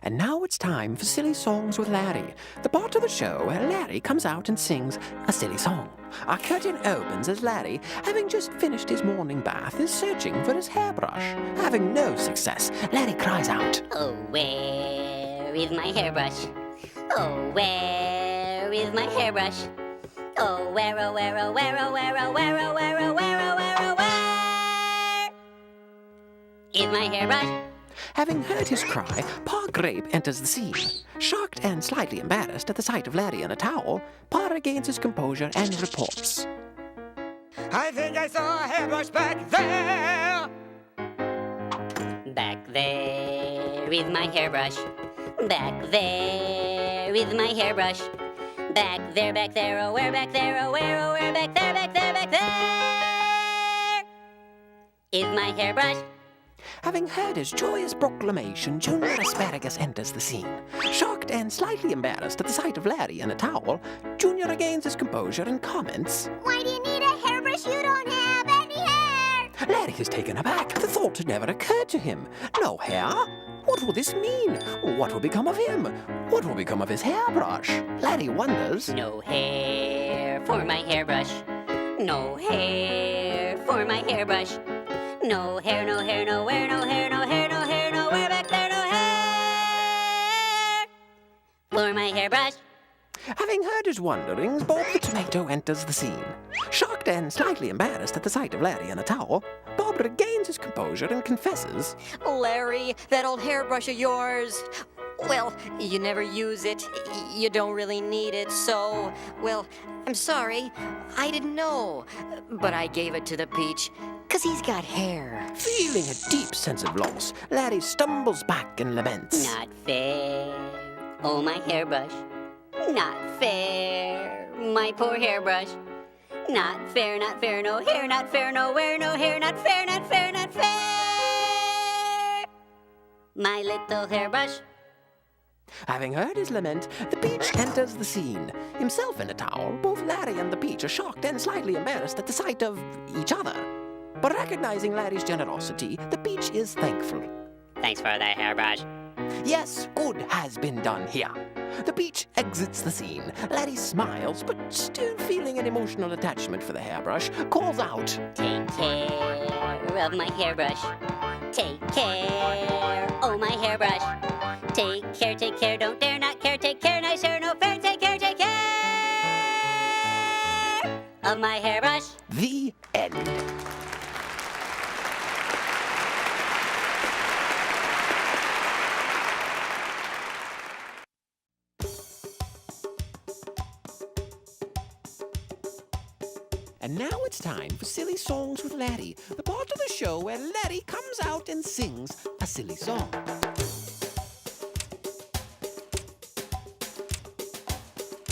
And now it's time for Silly Songs with Larry, the part of the show where Larry comes out and sings a silly song. Our curtain opens as Larry, having just finished his morning bath, is searching for his hairbrush. Having no success, Larry cries out, "Oh, where is my hairbrush? Oh, where is my hairbrush? Oh, where, oh, where, oh, where, oh, where, oh, where, oh, where, oh, where, oh, where, oh, where is my hairbrush?" Having heard his cry, Pa Grape enters the scene. Shocked and slightly embarrassed at the sight of Larry in a towel, Pa regains his composure and reports, "I think I saw a hairbrush back there." Back there is my hairbrush. Back there is my hairbrush. Back there, oh, where, back there, oh, where, oh, where, back there, back there, back there is my hairbrush. Having heard his joyous proclamation, Junior Asparagus enters the scene. Shocked and slightly embarrassed at the sight of Larry in a towel, Junior regains his composure and comments, "Why do you need a hairbrush? You don't have any hair!" Larry is taken aback. The thought had never occurred to him. No hair? What will this mean? What will become of him? What will become of his hairbrush? Larry wonders. No hair for my hairbrush. No hair for my hairbrush. No hair, no hair, nowhere, no hair, no hair, no hair, nowhere, back there, no hair for my hairbrush. Having heard his wonderings, Bob the Tomato enters the scene. Shocked and slightly embarrassed at the sight of Larry in a towel, Bob regains his composure and confesses, "Larry, that old hairbrush of yours, well, you never use it. You don't really need it, so, well, I'm sorry. I didn't know. But I gave it to the Peach, 'cause he's got hair." Feeling a deep sense of loss, Larry stumbles back and laments. Not fair, oh my hairbrush. Not fair, my poor hairbrush. Not fair, no hair, not fair, nowhere, no hair, not fair, not fair, not fair. My little hairbrush. Having heard his lament, the Peach enters the scene. Himself in a towel, both Larry and the Peach are shocked and slightly embarrassed at the sight of each other. But recognizing Larry's generosity, the Peach is thankful. Thanks for the hairbrush. Yes, good has been done here. The Peach exits the scene. Larry smiles, but still feeling an emotional attachment for the hairbrush, calls out, Take care of my hairbrush. Take care, oh my hairbrush. Take care, don't dare not care. Take care, nice hair, no fair. Take care of my hairbrush. The end. And now it's time for Silly Songs with Larry, the part of the show where Larry comes out and sings a silly song.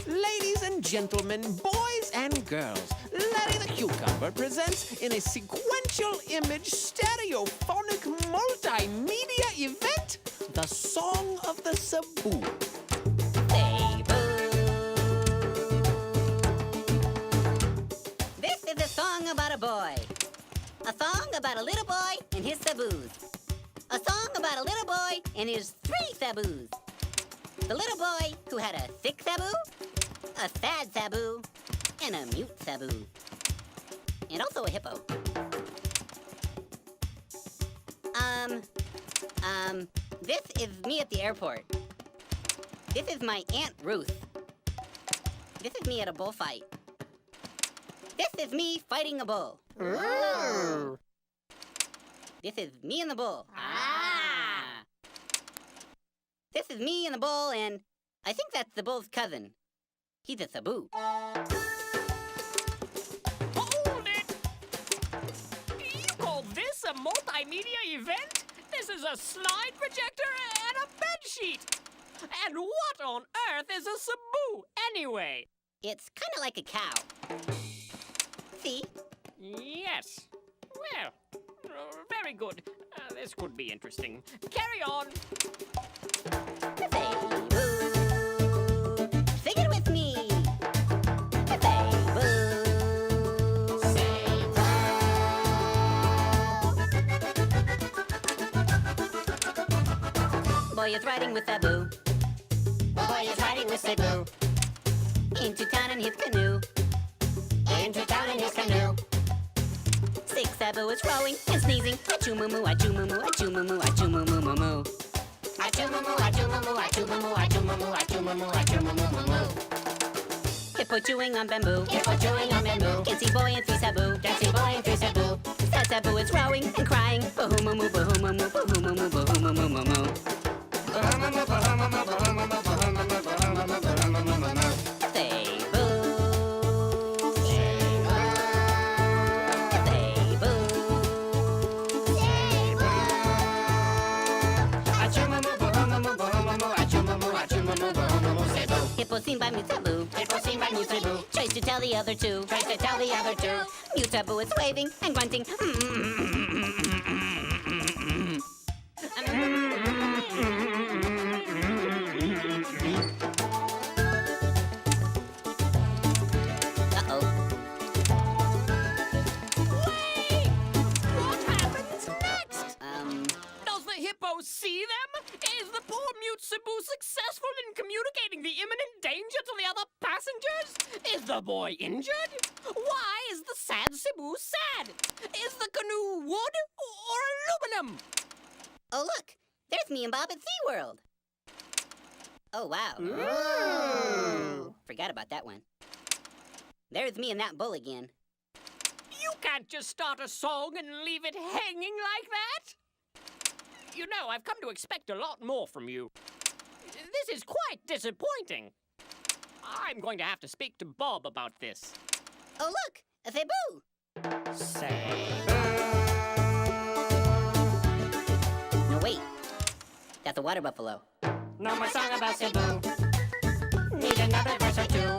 Ladies and gentlemen, boys and girls, Larry the Cucumber presents in a sequential image stereophonic multimedia event, the Song of the Sabu. About a boy. A song about a little boy and his saboos. A song about a little boy and his 3 saboos. The little boy who had a sick saboo, a sad saboo, and a mute saboo. And also a hippo. This is me at the airport. This is my Aunt Ruth. This is me at a bullfight. This is me fighting a bull. Ooh. This is me and the bull. This is me and the bull, and I think that's the bull's cousin. He's a sabu. Hold it! You call this a multimedia event? This is a slide projector and a bedsheet. And what on earth is a sabu, anyway? It's kind of like a cow. See? Yes. Well, very good. This could be interesting. Carry on. Sing it with me. boy is riding with Sabu. The boy is riding with Sabu. Into town in his canoe. Into town in his canoe. 6 Sabu is rowing and sneezing. Achoo moo moo, achoo moo moo, achoo moo moo, achoo moo moo moo moo. Achoo moo moo, achoo moo moo, achoo moo moo, achoo moo moo, achoo moo moo, achoo moo moo moo moo. Hippo chewing on bamboo. Hippo chewing on bamboo. Dancing boy and 3 Sabu. Dancing boy and 3 Sabu. Sad Sabu is rowing and crying. Bahoo moo moo, bahoo moo moo, bahoo moo moo, bahoo moo moo moo moo. Bahoo moo moo, bahoo moo moo, bahoo moo moo, bahoo moo moo, bahoo moo moo, bahoo moo moo moo moo. Say boo. Say boo. Say boo. Say boo. Achoo moo moo, bahoo moo moo, bahoo moo moo, achoo moo moo, achoo moo moo, bahoo moo moo, say boo. Hippo seen by Mutabu. Hippo seen by Mutabu. Tries to tell the other two. Tries to tell the other two. Mutabu is waving and grunting. Uh-oh. Wait! What happens next? Does the hippo see them? Is the poor mute Cebu successful in communicating the imminent danger to the other passengers? Is the boy injured? Why is the sad Cebu sad? Is the canoe wood or aluminum? Oh, look! There's me and Bob at SeaWorld. Oh, wow. Forgot about that one. There's me and that bull again. You can't just start a song and leave it hanging like that. You know, I've come to expect a lot more from you. This is quite disappointing. I'm going to have to speak to Bob about this. Oh, look! A Cebu! Say. No, wait. That's a water buffalo. No more song about Cebu. Need another verse or two.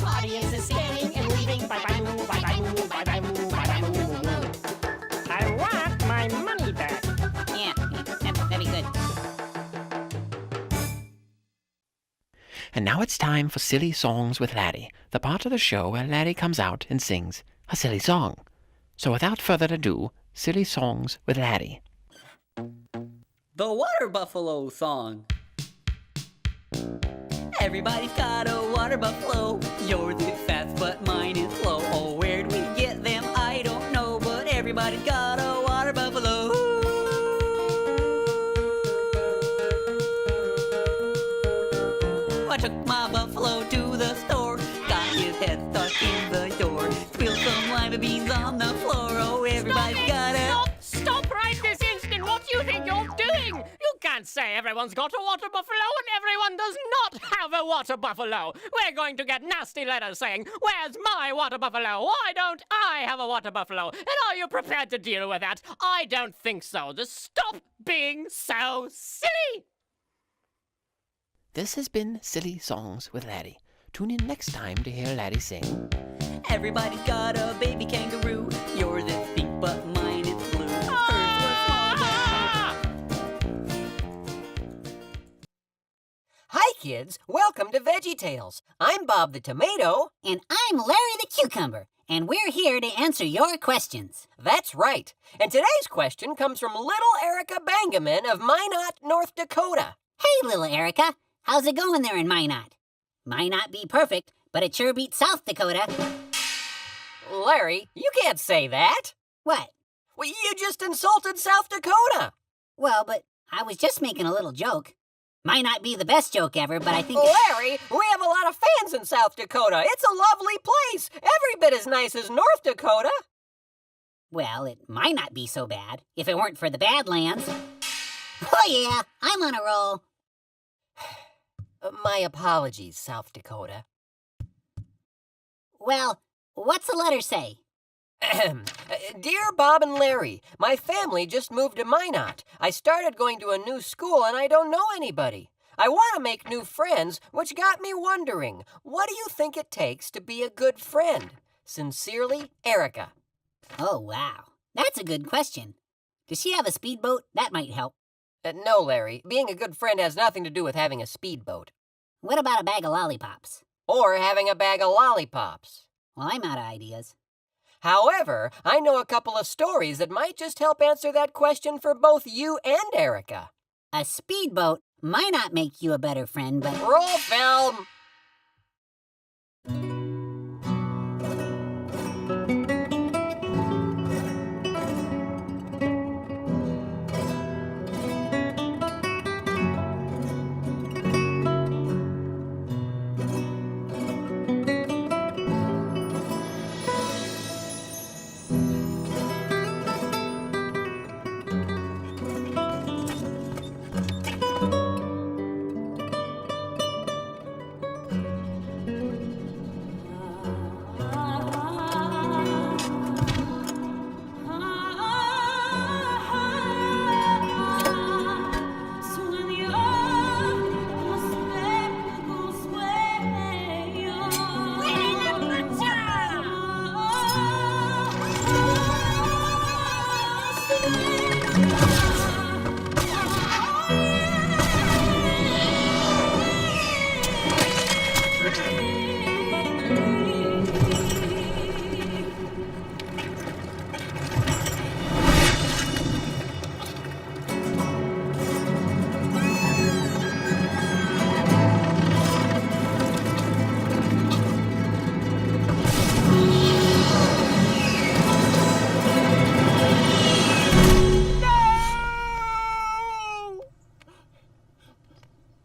Audience is scanning and leaving. Bye bye moo, bye bye moo, bye bye moo, bye bye moo moo moo. I want my money back. Yeah, that'd be good. And now it's time for Silly Songs with Laddie, the part of the show where Laddie comes out and sings a silly song. So without further ado, Silly Songs with Laddie. The Water Buffalo Song. Everybody's got a water buffalo. Yours is fast, but mine is slow. Oh, where'd we get them? I don't know, but everybody's got a water buffalo. I took my buffalo to the store. Got his head stuck in the door. Spilled some lima beans on the floor. Oh, everybody's got a... Stop right this instant! What do you think you're doing? You can't say everyone's got a water buffalo and everyone does not have a water buffalo. We're going to get nasty letters saying, "Where's my water buffalo? Why don't I have a water buffalo?" And are you prepared to deal with that? I don't think so. Just stop being so silly! This has been Silly Songs with Laddie. Tune in next time to hear Laddie sing. Everybody's got a baby kangaroo. Yours is pink, but mine is blue. Hers was small, Hi, kids. Welcome to VeggieTales. I'm Bob the Tomato. And I'm Larry the Cucumber, and we're here to answer your questions. That's right. And today's question comes from little Erica Bangaman of Minot, North Dakota. Hey, little Erica, how's it going there in Minot? Might not be perfect, but it sure beats South Dakota. Larry, you can't say that. What? Well, you just insulted South Dakota. Well, but I was just making a little joke. Might not be the best joke ever, but I think... Larry, we have a lot of fans in South Dakota. It's a lovely place. Every bit as nice as North Dakota. Well, it might not be so bad if it weren't for the Badlands. Oh, yeah, I'm on a roll. My apologies, South Dakota. Well, what's the letter say? Dear Bob and Larry, my family just moved to Minot. I started going to a new school and I don't know anybody. I want to make new friends, which got me wondering, what do you think it takes to be a good friend? Sincerely, Erica. Oh, wow. That's a good question. Does she have a speedboat? That might help. No, Larry. Being a good friend has nothing to do with having a speedboat. What about a bag of lollipops? Or having a bag of lollipops. Well, I'm out of ideas. However, I know a couple of stories that might just help answer that question for both you and Erica. A speedboat might not make you a better friend, but... Roll film!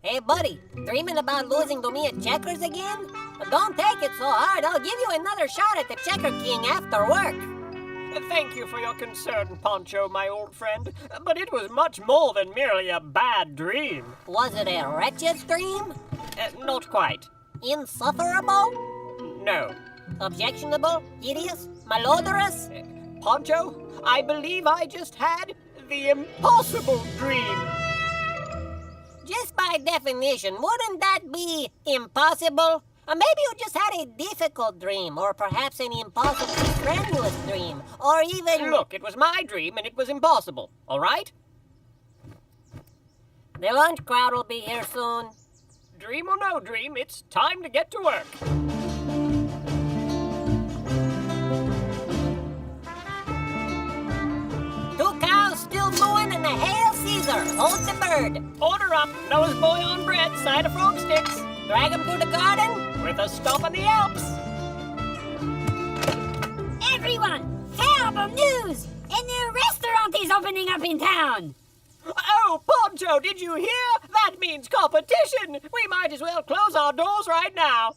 Hey, buddy, dreaming about losing to me at checkers again? Don't take it so hard. I'll give you another shot at the Checker King after work. Thank you for your concern, Poncho, my old friend. But it was much more than merely a bad dream. Was it a wretched dream? Not quite. Insufferable? No. Objectionable? Hideous? Malodorous? Poncho, I believe I just had the impossible dream. Just by definition, wouldn't that be impossible? Or maybe you just had a difficult dream, or perhaps an impossibly strenuous dream, or even... Look, it was my dream and it was impossible, all right? The lunch crowd will be here soon. Dream or no dream, it's time to get to work. 2 cows still mooing and a hail Caesar. Hold the bird. Order up, nose boy on bread, side of frog sticks. Drag him to the garden. With a stop in the Alps. Everyone, terrible news! A new restaurant is opening up in town. Oh, Poncho, did you hear? That means competition. We might as well close our doors right now.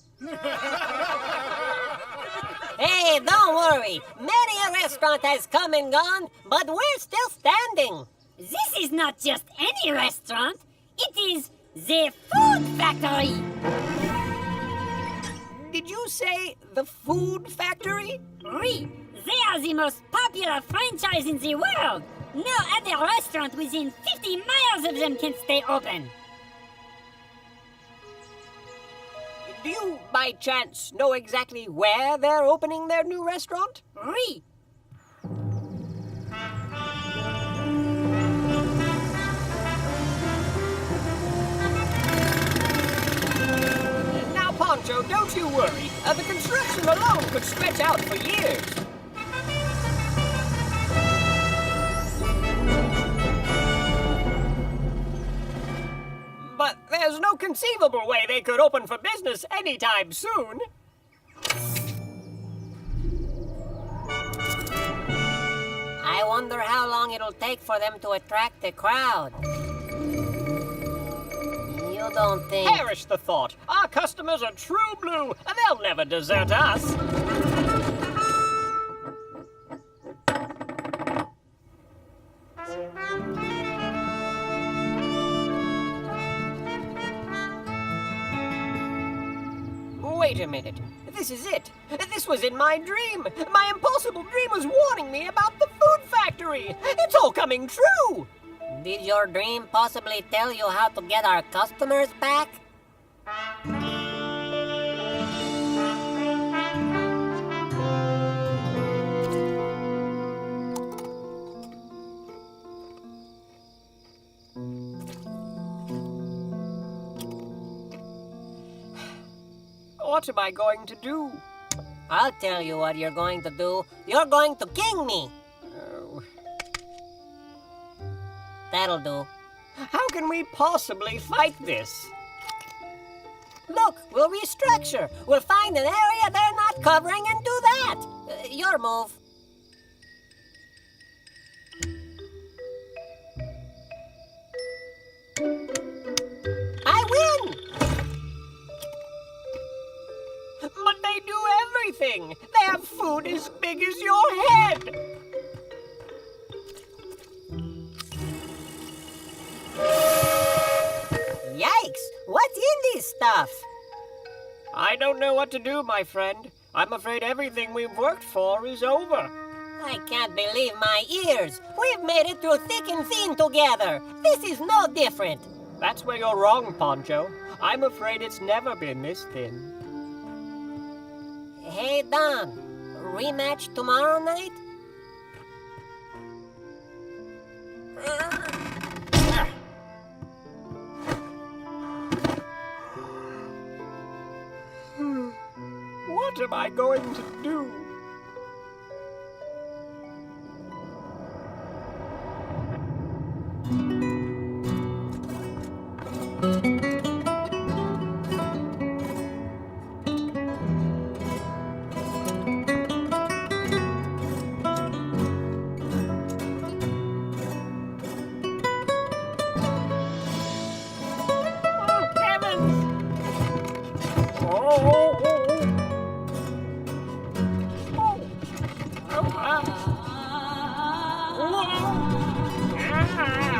Hey, don't worry. Many a restaurant has come and gone, but we're still standing. This is not just any restaurant. It is the Food Factory. Did you say the Food Factory? Oui, they are the most popular franchise in the world. No other restaurant within 50 miles of them can stay open. Do you, by chance, know exactly where they're opening their new restaurant? Oui. Now, Poncho, don't you worry. The construction alone could stretch out for years. But there's no conceivable way they could open for business anytime soon. I wonder how long it'll take for them to attract the crowd. You don't think... Perish the thought. Our customers are true blue, and they'll never desert us. Wait a minute. This is it. This was in my dream. My impossible dream was warning me about the food factory. It's all coming true. Did your dream possibly tell you how to get our customers back? What am I going to do? I'll tell you what you're going to do. You're going to king me. Oh. That'll do. How can we possibly fight this? Look, we'll restructure. We'll find an area they're not covering and do that. Your move. I win! But they do everything. They have food as big as your head. Yikes! What's in this stuff? I don't know what to do, my friend. I'm afraid everything we've worked for is over. I can't believe my ears. We've made it through thick and thin together. This is no different. That's where you're wrong, Poncho. I'm afraid it's never been this thin. Hey, Don. Rematch tomorrow night? What am I going to do? Oh, heavens!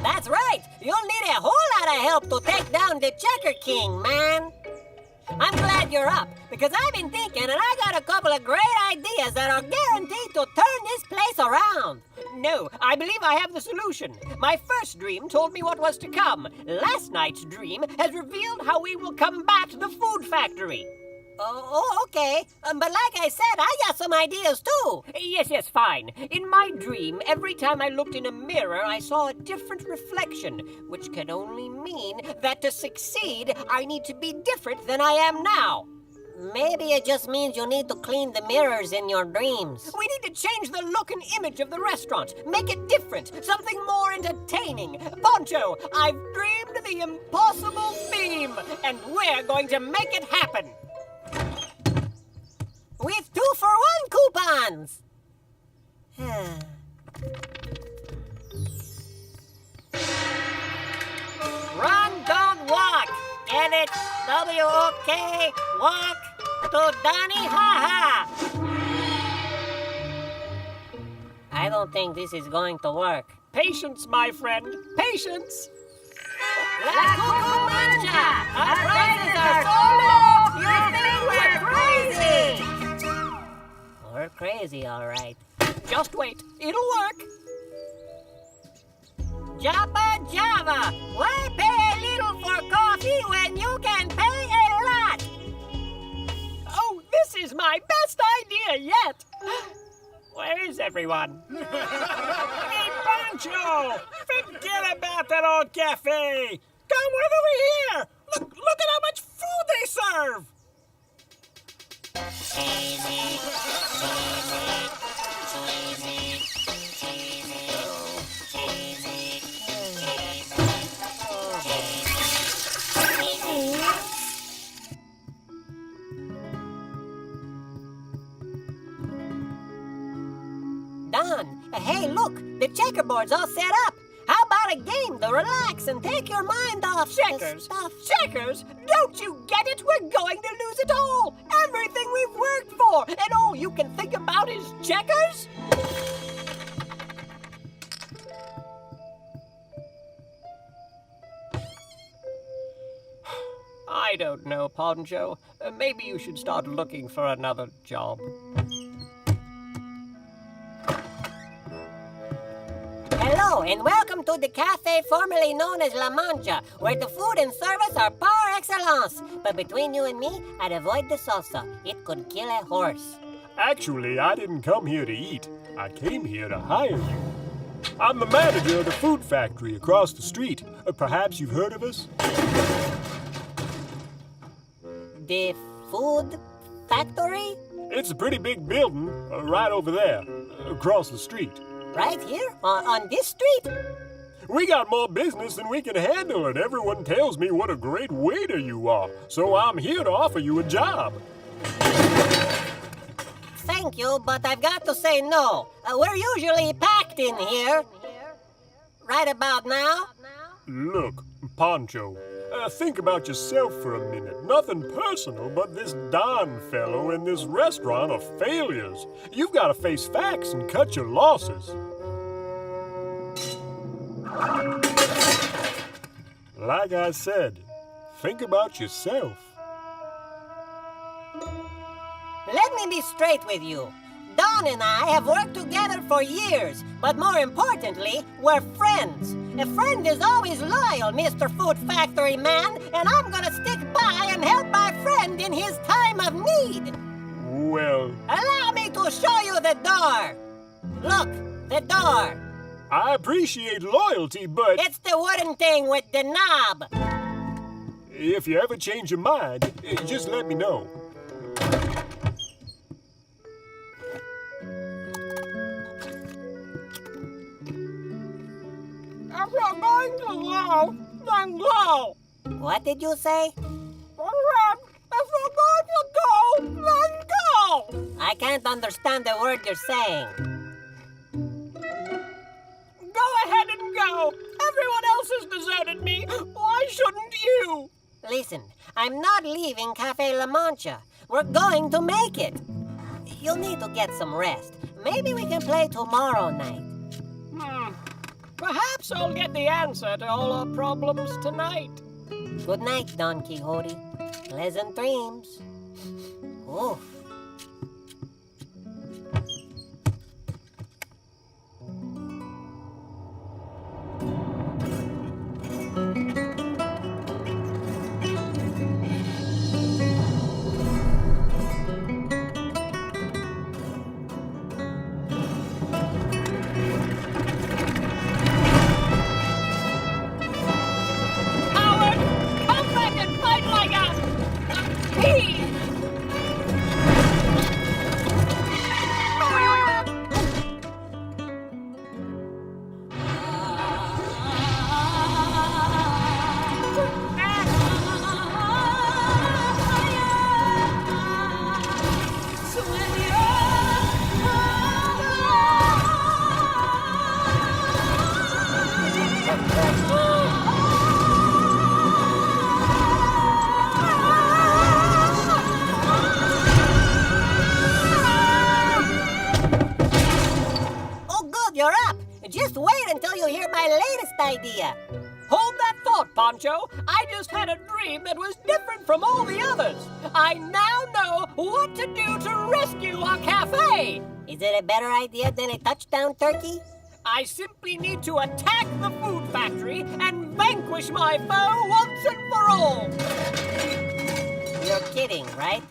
That's right! You'll need a whole lot of help to take down the Checker King, man! I'm glad you're up, because I've been thinking and I got a couple of great ideas that are guaranteed to turn this place around. No, I believe I have the solution. My first dream told me what was to come. Last night's dream has revealed how we will combat the food factory. Oh, okay. But like I said, I got some ideas too. Yes, fine. In my dream, every time I looked in a mirror, I saw a different reflection, which can only mean that to succeed, I need to be different than I am now. Maybe it just means you need to clean the mirrors in your dreams. We need to change the look and image of the restaurant. Make it different, something more entertaining. Poncho, I've dreamed the impossible theme, and we're going to make it happen. With 2-for-1 coupons! Run, don't walk! Get it? W-O-K, walk to Donny Ha-Ha! I don't think this is going to work. Patience, my friend, patience! La Cucumanja! Our prices are so low, you think we're crazy! We're crazy, all right. Just wait, it'll work. Jabba Java, why pay a little for coffee when you can pay a lot? Oh, this is my best idea yet. Where is everyone? Hey, Pancho! Forget about that old cafe! Come with over here! Look at how much food they serve! Don, hey, look, the checkerboard's all set up. How about a game to relax and take your mind off checkers? Stuff? Checkers? Don't you get it? We're going to lose it all. Everything we've worked for, and all you can think about is checkers? I don't know, Poncho. Maybe you should start looking for another job. Hello, and welcome to the cafe formerly known as La Mancha, where the food and service are par excellence. But between you and me, I'd avoid the salsa. It could kill a horse. Actually, I didn't come here to eat. I came here to hire you. I'm the manager of the food factory across the street. Perhaps you've heard of us? The food factory? It's a pretty big building right over there, across the street. Right here? On this street? We got more business than we can handle, and everyone tells me what a great waiter you are. So I'm here to offer you a job. Thank you, but I've got to say no. We're usually packed in here. Right about now? Look, Pancho, think about yourself for a minute. Nothing personal, but this Don fellow and this restaurant are failures. You've got to face facts and cut your losses. Like I said, think about yourself. Let me be straight with you. Don and I have worked together for years, but more importantly, we're friends. A friend is always loyal, Mr. Food Factory Man, and I'm gonna stick by and help my friend in his time of need. Well, Allow me to show you the door. Look, the door. I appreciate loyalty, but It's the wooden thing with the knob. if you ever change your mind, just let me know. If you're going to go, then go. What did you say? If you're going to go, then go. I can't understand the word you're saying. Go ahead and go. Everyone else has deserted me. Why shouldn't you? Listen, I'm not leaving Cafe La Mancha. We're going to make it. You'll need to get some rest. Maybe we can play tomorrow night. Perhaps I'll get the answer to all our problems tonight. Good night, Don Quixote. Pleasant dreams. Oof. Howard, come back and fight like a pig! Oh, good, you're up. Just wait until you hear my latest idea. Hold that thought, Pancho. I just had a dream that was different from all the others. I now know what to do to rescue our cafe. Is it a better idea than a touchdown turkey? I simply need to attack the food factory and vanquish my foe once and for all. You're kidding, right?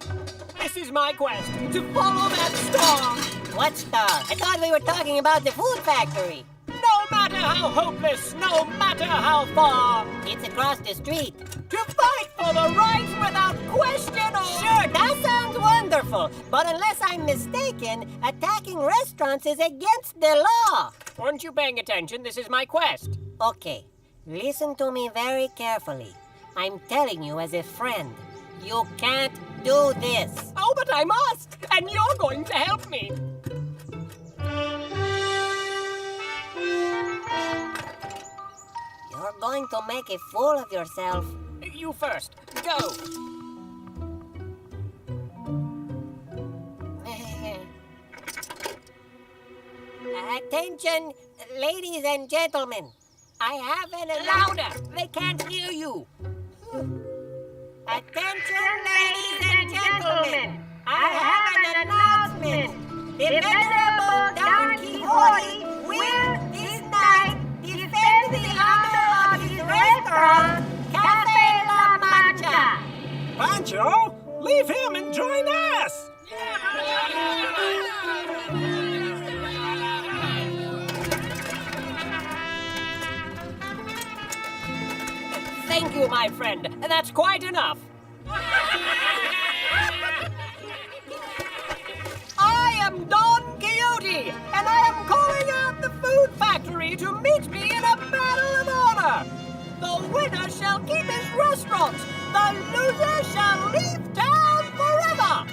This is my quest, to follow that star. What star? I thought we were talking about the food factory. No matter how hopeless, no matter how far. It's across the street. To fight for the right without question or... Sure, that sounds wonderful. But unless I'm mistaken, attacking restaurants is against the law. Weren't you paying attention? This is my quest. Okay, listen to me very carefully. I'm telling you as a friend, you can't do this. Oh, but I must, and you're going to help me. You're going to make a fool of yourself. You first. Go. Attention, ladies and gentlemen. I have an Louder. They can't hear you. Attention, ladies and gentlemen. I have an announcement. The venerable Don Quixote will this night defend the honor of his restaurant, Cafe La Mancha. Pancho, leave him and join us! you, my friend. That's quite enough. I am Don Quixote, and I am calling out the food factory to meet me in a battle of honor. The winner shall keep his restaurant. The loser shall leave town forever.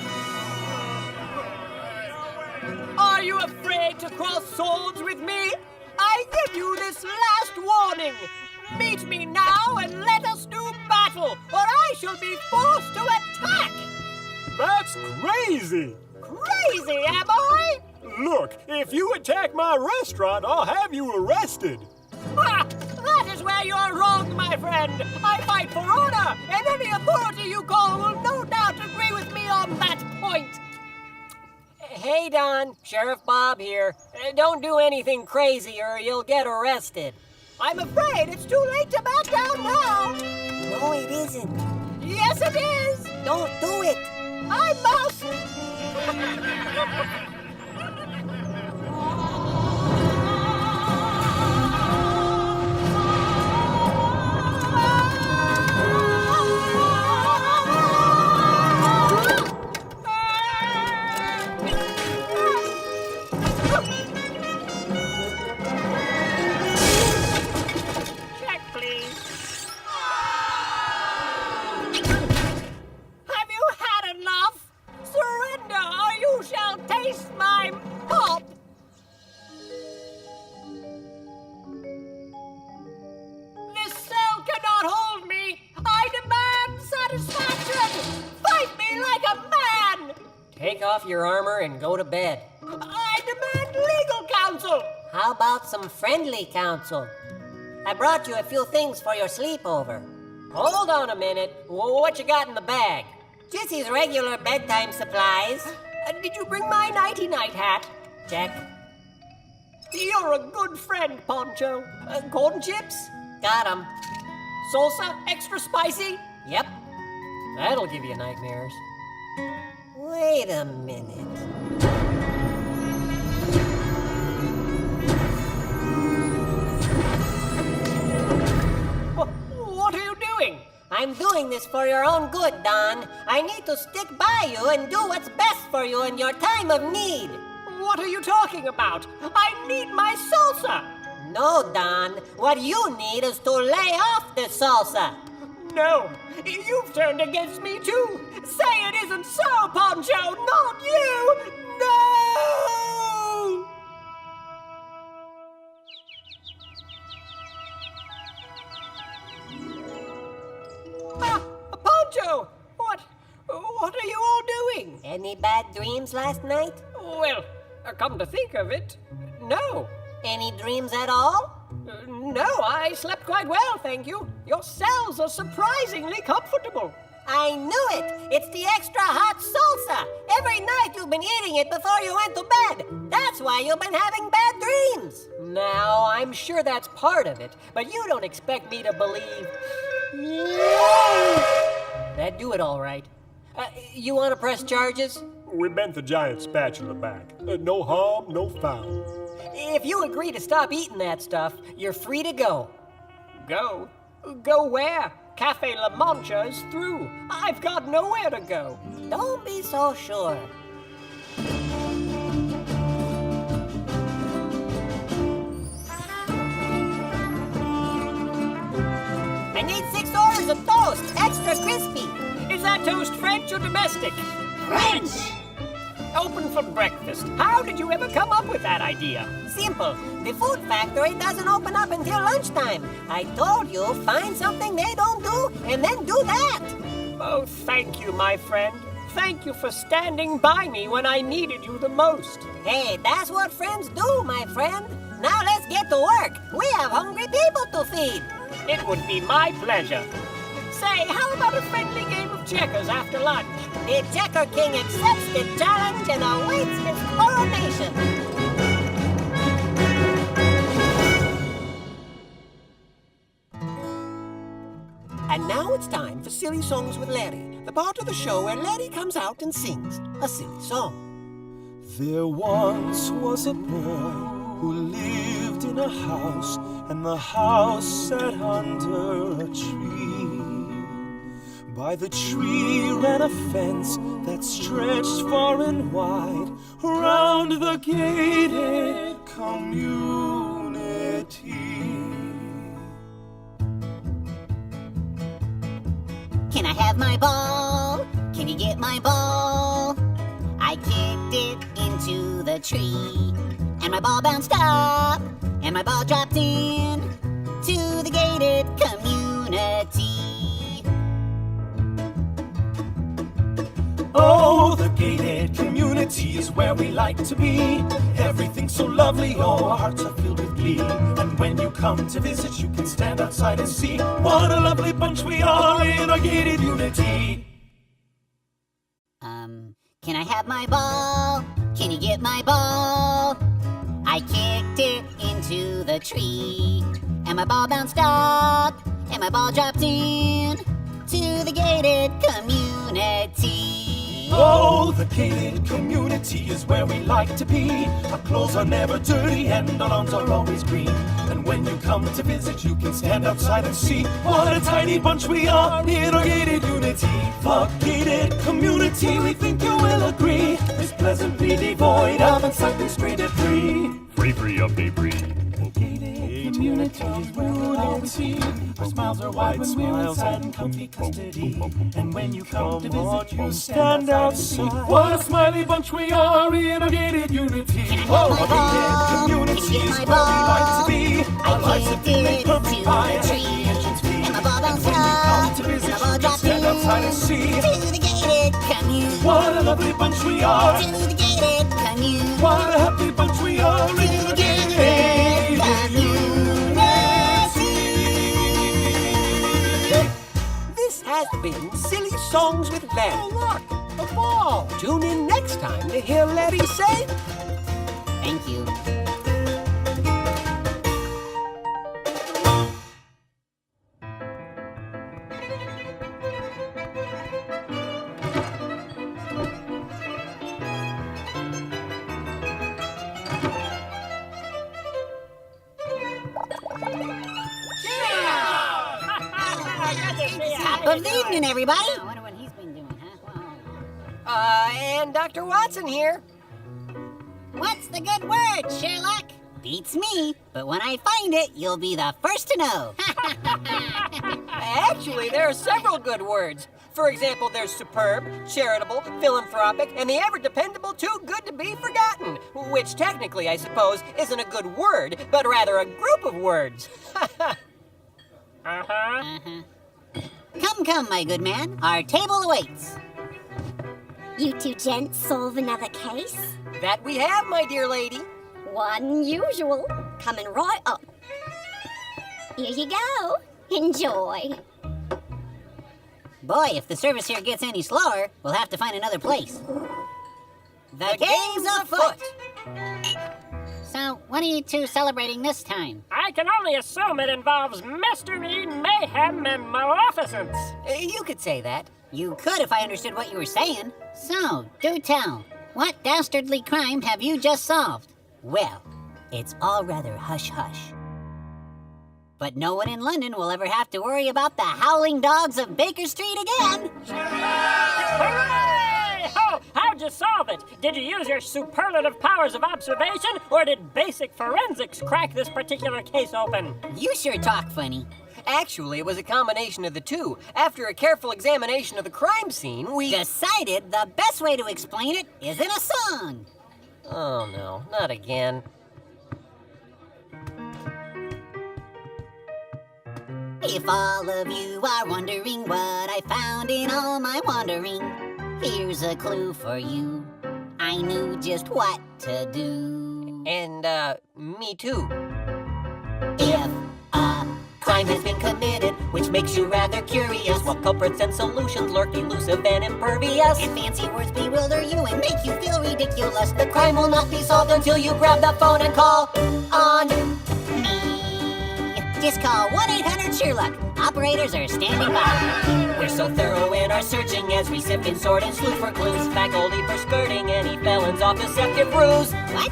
Are you afraid to cross swords with me? I give you this last warning. Meet me now and let us do battle, or I shall be forced to attack. That's crazy! Crazy, am I? Look, if you attack my restaurant, I'll have you arrested. Ah, that is where you're wrong, my friend. I fight for honor, and any authority you call will no doubt agree with me on that point. Hey, Don. Sheriff Bob here. Don't do anything crazy or you'll get arrested. I'm afraid it's too late to back down now. No, it isn't. Yes, it is. Don't do it. I must. Check, please. Have you had enough? Surrender, or you shall taste my pulp. This cell cannot hold me. I demand satisfaction. Fight me like a man. Take off your armor and go to bed. I demand legal counsel. How about some friendly counsel? I brought you a few things for your sleepover. Hold on a minute. What you got in the bag? Just these regular bedtime supplies. Did you bring my nighty-night hat? Check. You're a good friend, Poncho. Corn chips? Got 'em. Salsa? Extra spicy? Yep. That'll give you nightmares. Wait a minute. What are you doing? I'm doing this for your own good, Don. I need to stick by you and do what's best for you in your time of need. What are you talking about? I need my salsa. No, Don. What you need is to lay off the salsa. No, you've turned against me too. Say it isn't so, Poncho, not you. No! Poncho, what are you all doing? Any bad dreams last night? Well, come to think of it, no. Any dreams at all? No, I slept quite well, thank you. Your cells are surprisingly comfortable. I knew it! It's the extra hot salsa! Every night you've been eating it before you went to bed! That's why you've been having bad dreams! Now, I'm sure that's part of it, but you don't expect me to believe... That'd do it all right. You want to press charges? We bent the giant spatula back. No harm, no foul. If you agree to stop eating that stuff, you're free to go. Go? Go where? Cafe La Mancha is through. I've got nowhere to go. Don't be so sure. I need 6 orders of toast, extra crispy. Is that toast French or domestic? French! Open for breakfast. How did you ever come up with that idea? Simple. The food factory doesn't open up until lunchtime. I told you, find something they don't do, and then do that. Oh, thank you, my friend. Thank you for standing by me when I needed you the most. Hey, that's what friends do, my friend. Now let's get to work. We have hungry people to feed. It would be my pleasure. Say, how about a friendly game of checkers after lunch? The Checker King accepts the challenge and awaits his coronation. And now it's time for Silly Songs with Larry, the part of the show where Larry comes out and sings a silly song. There once was a boy who lived in a house, and the house sat under a tree. By the tree ran a fence that stretched far and wide around the gated community. Can I have my ball? Can you get my ball? I kicked it into the tree, and my ball bounced up, and my ball dropped in to the gated community. Oh, the gated community is where we like to be. Everything's so lovely, oh, our hearts are filled with glee. And when you come to visit, you can stand outside and see what a lovely bunch we are in our gated unity. Can I have my ball? Can you get my ball? I kicked it into the tree, and my ball bounced up, and my ball dropped in to the gated community. Oh, the gated community is where we like to be. Our clothes are never dirty and our lawns are always green. And when you come to visit, you can stand outside and see what a tiny bunch we are in our gated unity. The gated community, we think you will agree, is pleasantly devoid of unsightly stray debris. Free of debris. Gated community is where we'll always be. Our smiles are wide when we're inside in comfy custody. And when you come to visit, you stand outside. What a smiley bunch we are in our gated unity. Oh, the gated community is where we like to be. Our lives have been made perfect by a happy entrance fee. And when you come to visit, you can stand outside and see To the gated community. what a lovely bunch we are. To the gated community. What a happy bunch we are in the gated This has been Silly Songs with Larry. Oh, look, a ball. Tune in next time to hear Larry say, Thank you. Top of the evening, everybody. I wonder what he's been doing, huh? and Dr. Watson here. What's the good word, Sherlock? Beats me, but when I find it, you'll be the first to know. Actually, there are several good words. For example, there's superb, charitable, philanthropic, and the ever-dependable too good to be forgotten, which technically, I suppose, isn't a good word, but rather a group of words. Come, my good man. Our table awaits. You two gents solve another case? That we have, my dear lady. One usual. Coming right up. Here you go. Enjoy. Boy, if the service here gets any slower, we'll have to find another place. The game's afoot! So, what are you two celebrating this time? I can only assume it involves mystery, mayhem, and maleficence. You could say that. You could if I understood what you were saying. So, do tell. What dastardly crime have you just solved? Well, it's all rather hush-hush. But no one in London will ever have to worry about the howling dogs of Baker Street again. Hooray! Oh, how'd you solve it? Did you use your superlative powers of observation, or did basic forensics crack this particular case open? You sure talk funny. Actually, it was a combination of the two. After a careful examination of the crime scene, we decided the best way to explain it is in a song. Oh no, not again. If all of you are wondering what I found in all my wandering, here's a clue for you. I knew just what to do. And, me too. If a crime has been committed, which makes you rather curious, while culprits and solutions lurk elusive and impervious, and fancy words bewilder you and make you feel ridiculous, the crime will not be solved until you grab the phone and call on me. Just call 1-800-SHERLOCK. Operators are standing by. We're so thorough in our searching as we sift and sort and sleuth for clues. Faculty for skirting any felons off deceptive ruse. What?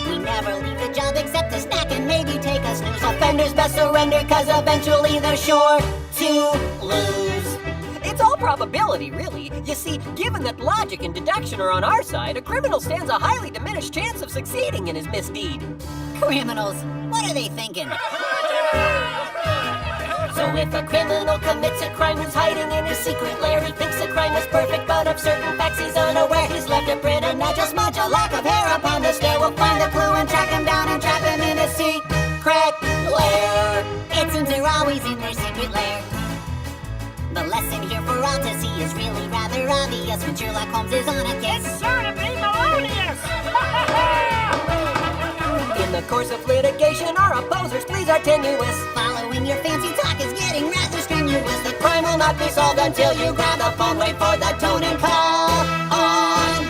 We never leave the job except to snack and maybe take a snooze. Offenders best surrender, cause eventually they're sure to lose. It's probability, really. You see, given that logic and deduction are on our side, a criminal stands a highly diminished chance of succeeding in his misdeed. Criminals, what are they thinking? So if a criminal commits a crime who's hiding in his secret lair, he thinks the crime is perfect, but of certain facts he's unaware. He's left a print and not just smudge, a lock of hair upon the stair. We'll find the clue and track him down and trap him in a secret lair. It seems they're always in their secret lair. The lesson here for all to see is really rather obvious when Sherlock Holmes is on a case. It's sure to be melodious! In the course of litigation, our opposers' pleas are tenuous. Following your fancy talk is getting rather strenuous. The crime will not be solved until you grab the phone, wait for the tone and call on.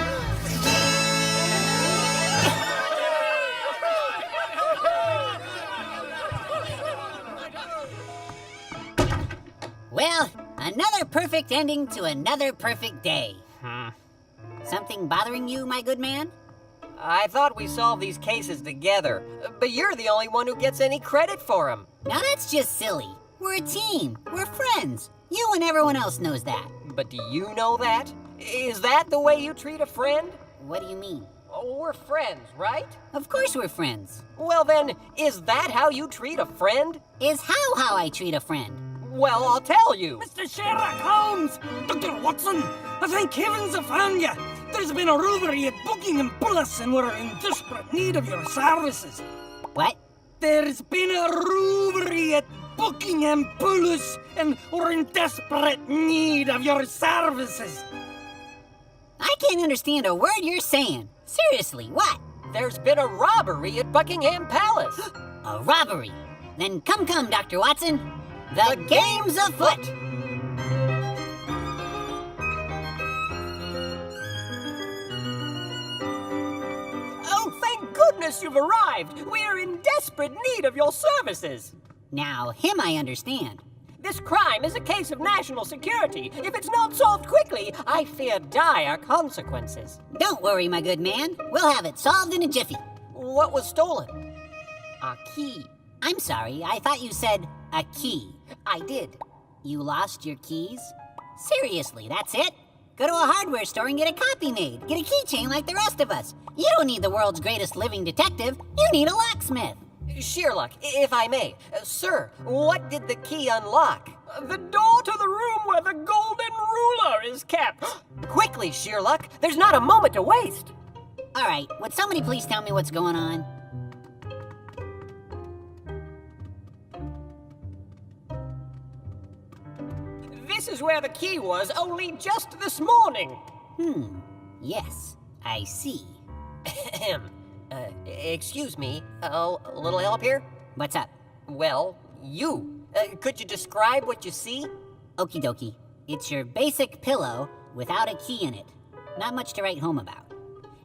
Well, another perfect ending to another perfect day. Something bothering you, my good man? I thought we solved these cases together, but you're the only one who gets any credit for them. Now that's just silly. We're a team. We're friends. You and everyone else knows that. But do you know that? Is that the way you treat a friend? What do you mean? Oh, we're friends, right? Of course we're friends. Well then, is that how you treat a friend? Is how I treat a friend. Well, I'll tell you. Mr. Sherlock Holmes! Dr. Watson! Thank heavens I found you! There's been a robbery at Buckingham Palace and we're in desperate need of your services. What? There's been a robbery at Buckingham Palace and we're in desperate need of your services. I can't understand a word you're saying. Seriously, what? There's been a robbery at Buckingham Palace. A robbery? Then come, Dr. Watson. The game's afoot! Oh, thank goodness you've arrived! We're in desperate need of your services! Now, him I understand. This crime is a case of national security. If it's not solved quickly, I fear dire consequences. Don't worry, my good man. We'll have it solved in a jiffy. What was stolen? A key. I'm sorry, I thought you said a key. I did. You lost your keys? Seriously, that's it? Go to a hardware store and get a copy made. Get a keychain like the rest of us. You don't need the world's greatest living detective. You need a locksmith. Sherlock, if I may. Sir, what did the key unlock? The door to the room where the golden ruler is kept. Quickly, Sherlock. There's not a moment to waste. All right, would somebody please tell me what's going on? This is where the key was only just this morning. Yes, I see. Excuse me, a little help here? What's up? Well, you. Could you describe what you see? Okie dokie. It's your basic pillow without a key in it. Not much to write home about.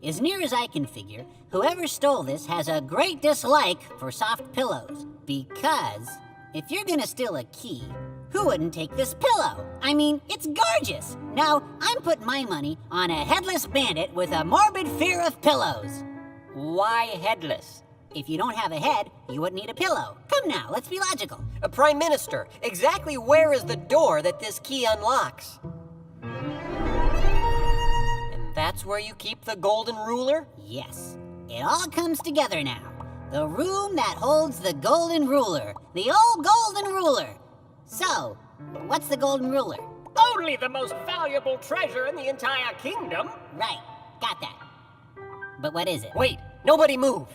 As near as I can figure, whoever stole this has a great dislike for soft pillows. Because if you're gonna steal a key, who wouldn't take this pillow? I mean, it's gorgeous. Now, I'm putting my money on a headless bandit with a morbid fear of pillows. Why headless? If you don't have a head, you wouldn't need a pillow. Come now, let's be logical. Prime Minister, exactly where is the door that this key unlocks? And that's where you keep the golden ruler? Yes. It all comes together now. The room that holds the golden ruler. The old golden ruler. So, what's the golden ruler? Only the most valuable treasure in the entire kingdom. Right, got that. But what is it? Wait, nobody move.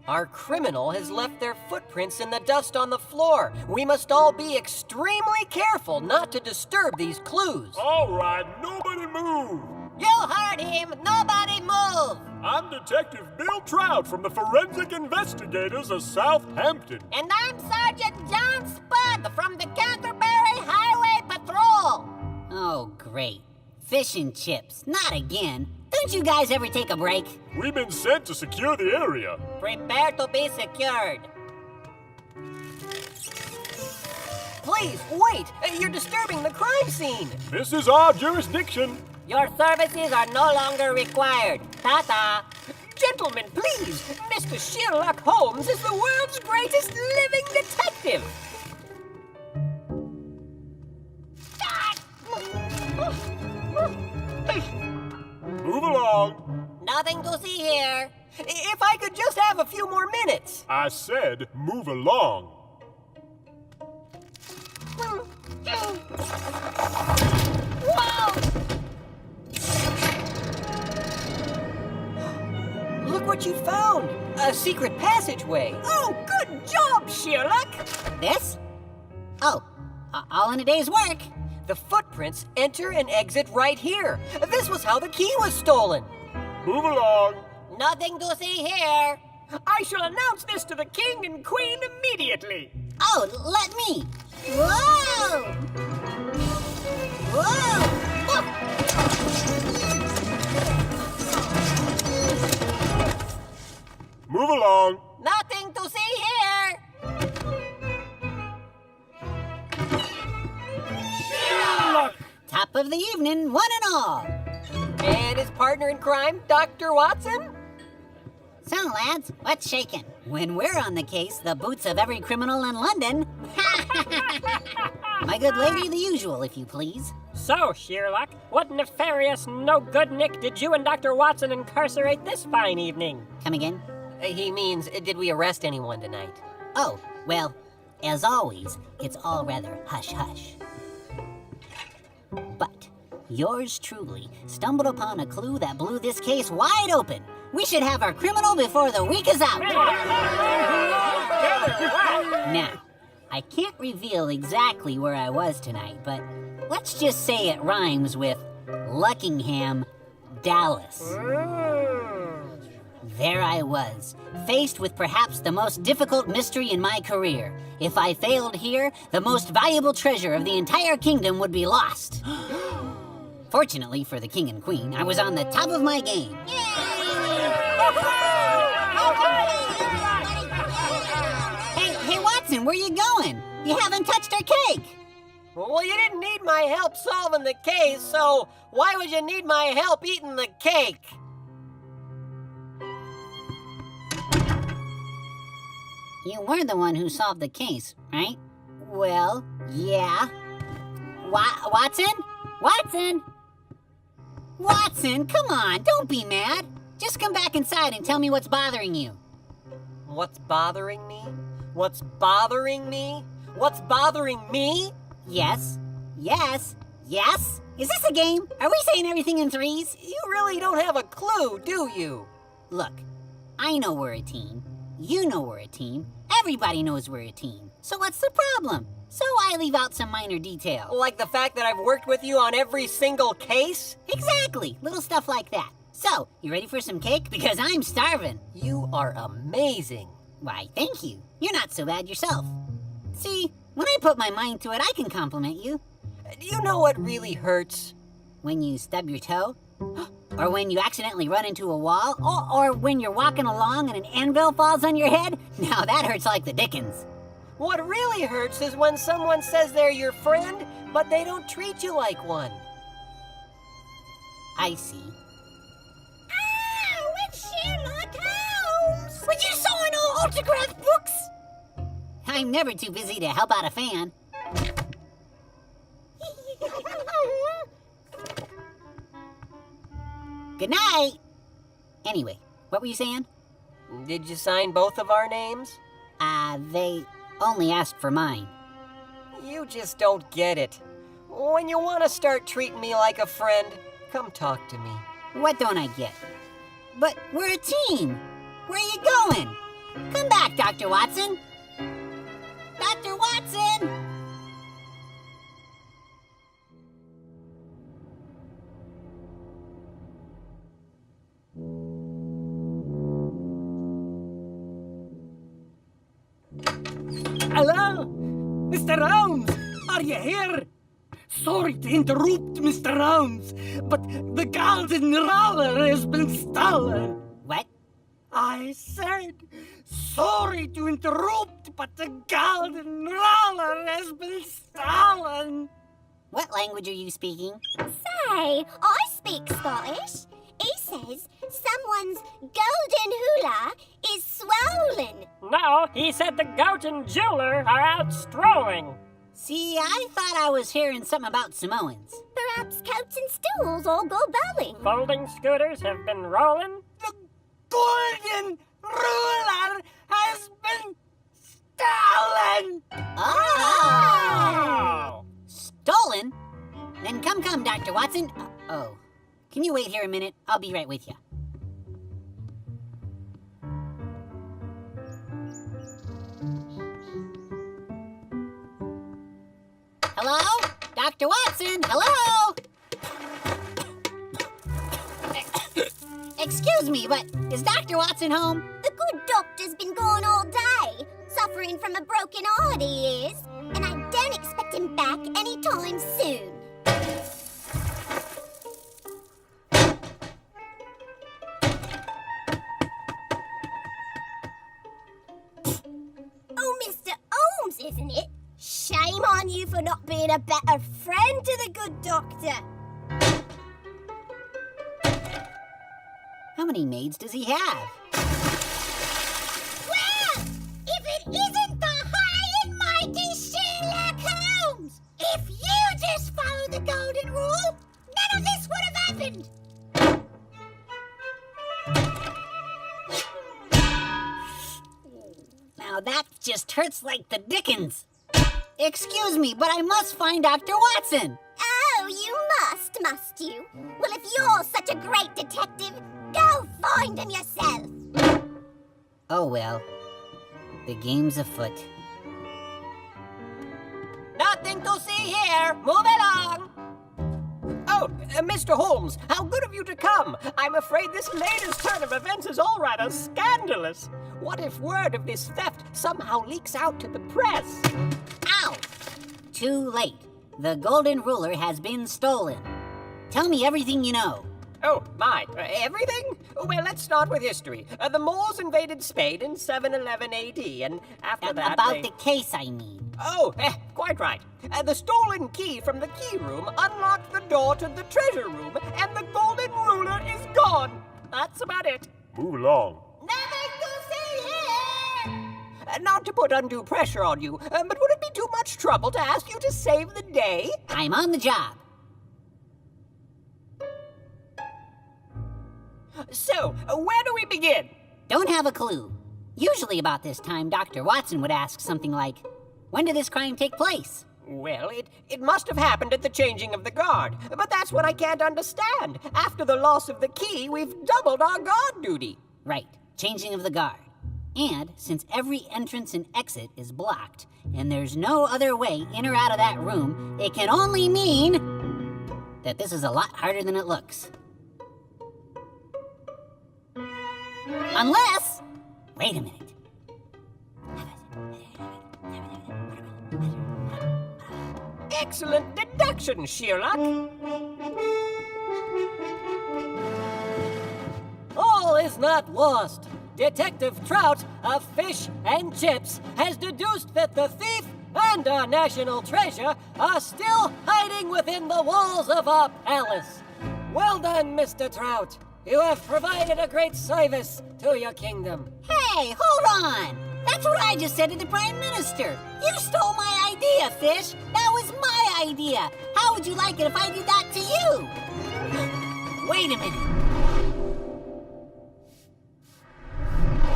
Our criminal has left their footprints in the dust on the floor. We must all be extremely careful not to disturb these clues. All right, nobody move. You heard him! Nobody move! I'm Detective Bill Trout from the Forensic Investigators of Southampton. And I'm Sergeant John Spud from the Canterbury Highway Patrol. Oh, great. Fish and chips. Not again. Don't you guys ever take a break? We've been sent to secure the area. Prepare to be secured. Please, wait! You're disturbing the crime scene! This is our jurisdiction. Your services are no longer required. Ta-ta. Gentlemen, please! Mr. Sherlock Holmes is the world's greatest living detective! Move along. Nothing to see here. If I could just have a few more minutes. I said move along. Look what you found. A secret passageway. Oh, good job, Sherlock. This? Oh, all in a day's work. The footprints enter and exit right here. This was how the key was stolen. Move along. Nothing to see here. I shall announce this to the king and queen immediately. Oh, let me. Whoa! Whoa! Move along. Nothing to see here. Sherlock! Top of the evening, one and all. And his partner in crime, Dr. Watson? So, lads, what's shaking? When we're on the case, the boots of every criminal in London. My good lady, the usual, if you please. So, Sherlock, what nefarious, no-good Nick did you and Dr. Watson incarcerate this fine evening? Come again? He means, did we arrest anyone tonight? Oh, well, as always, it's all rather hush-hush. But yours truly stumbled upon a clue that blew this case wide open. We should have our criminal before the week is out. Now, I can't reveal exactly where I was tonight, but let's just say it rhymes with Luckingham, Dallas. There I was, faced with perhaps the most difficult mystery in my career. If I failed here, the most valuable treasure of the entire kingdom would be lost. Fortunately for the king and queen, I was on the top of my game. Hey, Watson, where you going? You haven't touched our cake. Well, you didn't need my help solving the case, so why would you need my help eating the cake? You were the one who solved the case, right? Well, yeah. Watson? Watson! Watson, come on, don't be mad. Just come back inside and tell me what's bothering you. What's bothering me? What's bothering me? What's bothering me? Yes. Yes. Yes? Is this a game? Are we saying everything in threes? You really don't have a clue, do you? Look, I know we're a team. You know we're a team. Everybody knows we're a team. So what's the problem? So I leave out some minor details. Like the fact that I've worked with you on every single case? Exactly. Little stuff like that. So, you ready for some cake? Because I'm starving. You are amazing. Why, thank you. You're not so bad yourself. See, when I put my mind to it, I can compliment you. Do you know what really hurts? When you stub your toe? Or when you accidentally run into a wall? Or when you're walking along and an anvil falls on your head? Now that hurts like the dickens. What really hurts is when someone says they're your friend, but they don't treat you like one. I see. Ow, it's Sherlock Holmes! Would you sign all autograph books? I'm never too busy to help out a fan. Good night. Anyway, what were you saying? Did you sign both of our names? They only asked for mine. You just don't get it. When you want to start treating me like a friend, come talk to me. What don't I get? But we're a team. Where are you going? Come back, Dr. Watson. Dr. Watson! Hello? Mr. Holmes, are you here? Sorry to interrupt, Mr. Holmes, but the golden roller has been stolen. What? I said, sorry to interrupt, but the golden roller has been stolen. What language are you speaking? Say, I speak Scottish. He says someone's golden hula is swollen. No, he said the goat and jeweler are out strolling. See, I thought I was hearing something about Samoans. Perhaps coats and stools all go bowling. Folding scooters have been rolling. The golden ruler has been stolen! Oh! Stolen? Then come, Dr. Watson. Oh. Can you wait here a minute? I'll be right with you. Hello? Dr. Watson, hello? Excuse me, but is Dr. Watson home? The good doctor's been gone all day. Suffering from a broken heart, he is. And I don't expect him back anytime soon. Oh, Mr. Holmes, isn't it? Shame on you for not being a better friend to the good doctor. How many maids does he have? Well, if it isn't the high and mighty Sherlock Holmes! If you just followed the golden rule, none of this would have happened. Now that just hurts like the dickens. Excuse me, but I must find Dr. Watson. Oh, you must you? Well, if you're such a great detective, go find him yourself. Oh well, the game's afoot. Nothing to see here. Move along. Oh, Mr. Holmes, how good of you to come. I'm afraid this latest turn of events is all rather scandalous. What if word of this theft somehow leaks out to the press? Ow! Too late. The golden ruler has been stolen. Tell me everything you know. Oh, my. Everything? Well, let's start with history. The Moors invaded Spain in 711 AD, and after that About the case, I mean. Oh, quite right. The stolen key from the key room unlocked the door to the treasure room, and the golden ruler is gone. That's about it. Move along. Nothing to see here! Not to put undue pressure on you, but would it be too much trouble to ask you to save the day? I'm on the job. So, where do we begin? Don't have a clue. Usually about this time, Dr. Watson would ask something like, when did this crime take place? Well, it must have happened at the changing of the guard. But that's what I can't understand. After the loss of the key, we've doubled our guard duty. Right, changing of the guard. And since every entrance and exit is blocked, and there's no other way in or out of that room, it can only mean that this is a lot harder than it looks. Unless... Wait a minute. Excellent deduction, Sherlock. All is not lost. Detective Trout of Fish and Chips has deduced that the thief and our national treasure are still hiding within the walls of our palace. Well done, Mr. Trout. You have provided a great service to your kingdom. Hey, hold on! That's what I just said to the Prime Minister. You stole my idea, Fish. That was my idea. How would you like it if I did that to you? Wait a minute.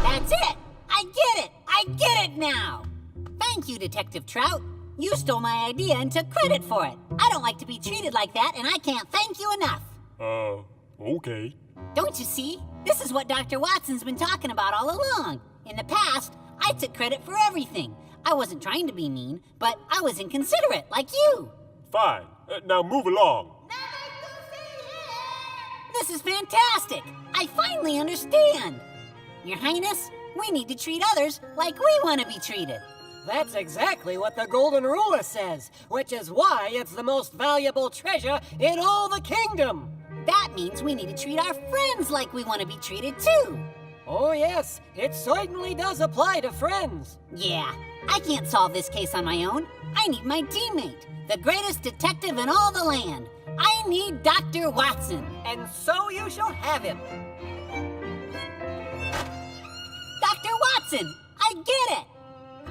That's it! I get it! I get it now! Thank you, Detective Trout. You stole my idea and took credit for it. I don't like to be treated like that, and I can't thank you enough. Okay. Don't you see? This is what Dr. Watson's been talking about all along. In the past, I took credit for everything. I wasn't trying to be mean, but I was inconsiderate, like you. Fine. Now move along. This is fantastic! I finally understand! Your Highness, we need to treat others like we want to be treated. That's exactly what the Golden Ruler says, which is why it's the most valuable treasure in all the kingdom. That means we need to treat our friends like we want to be treated too. Oh yes, it certainly does apply to friends. Yeah, I can't solve this case on my own. I need my teammate, the greatest detective in all the land. I need Dr. Watson. And so you shall have him. Dr. Watson, I get it.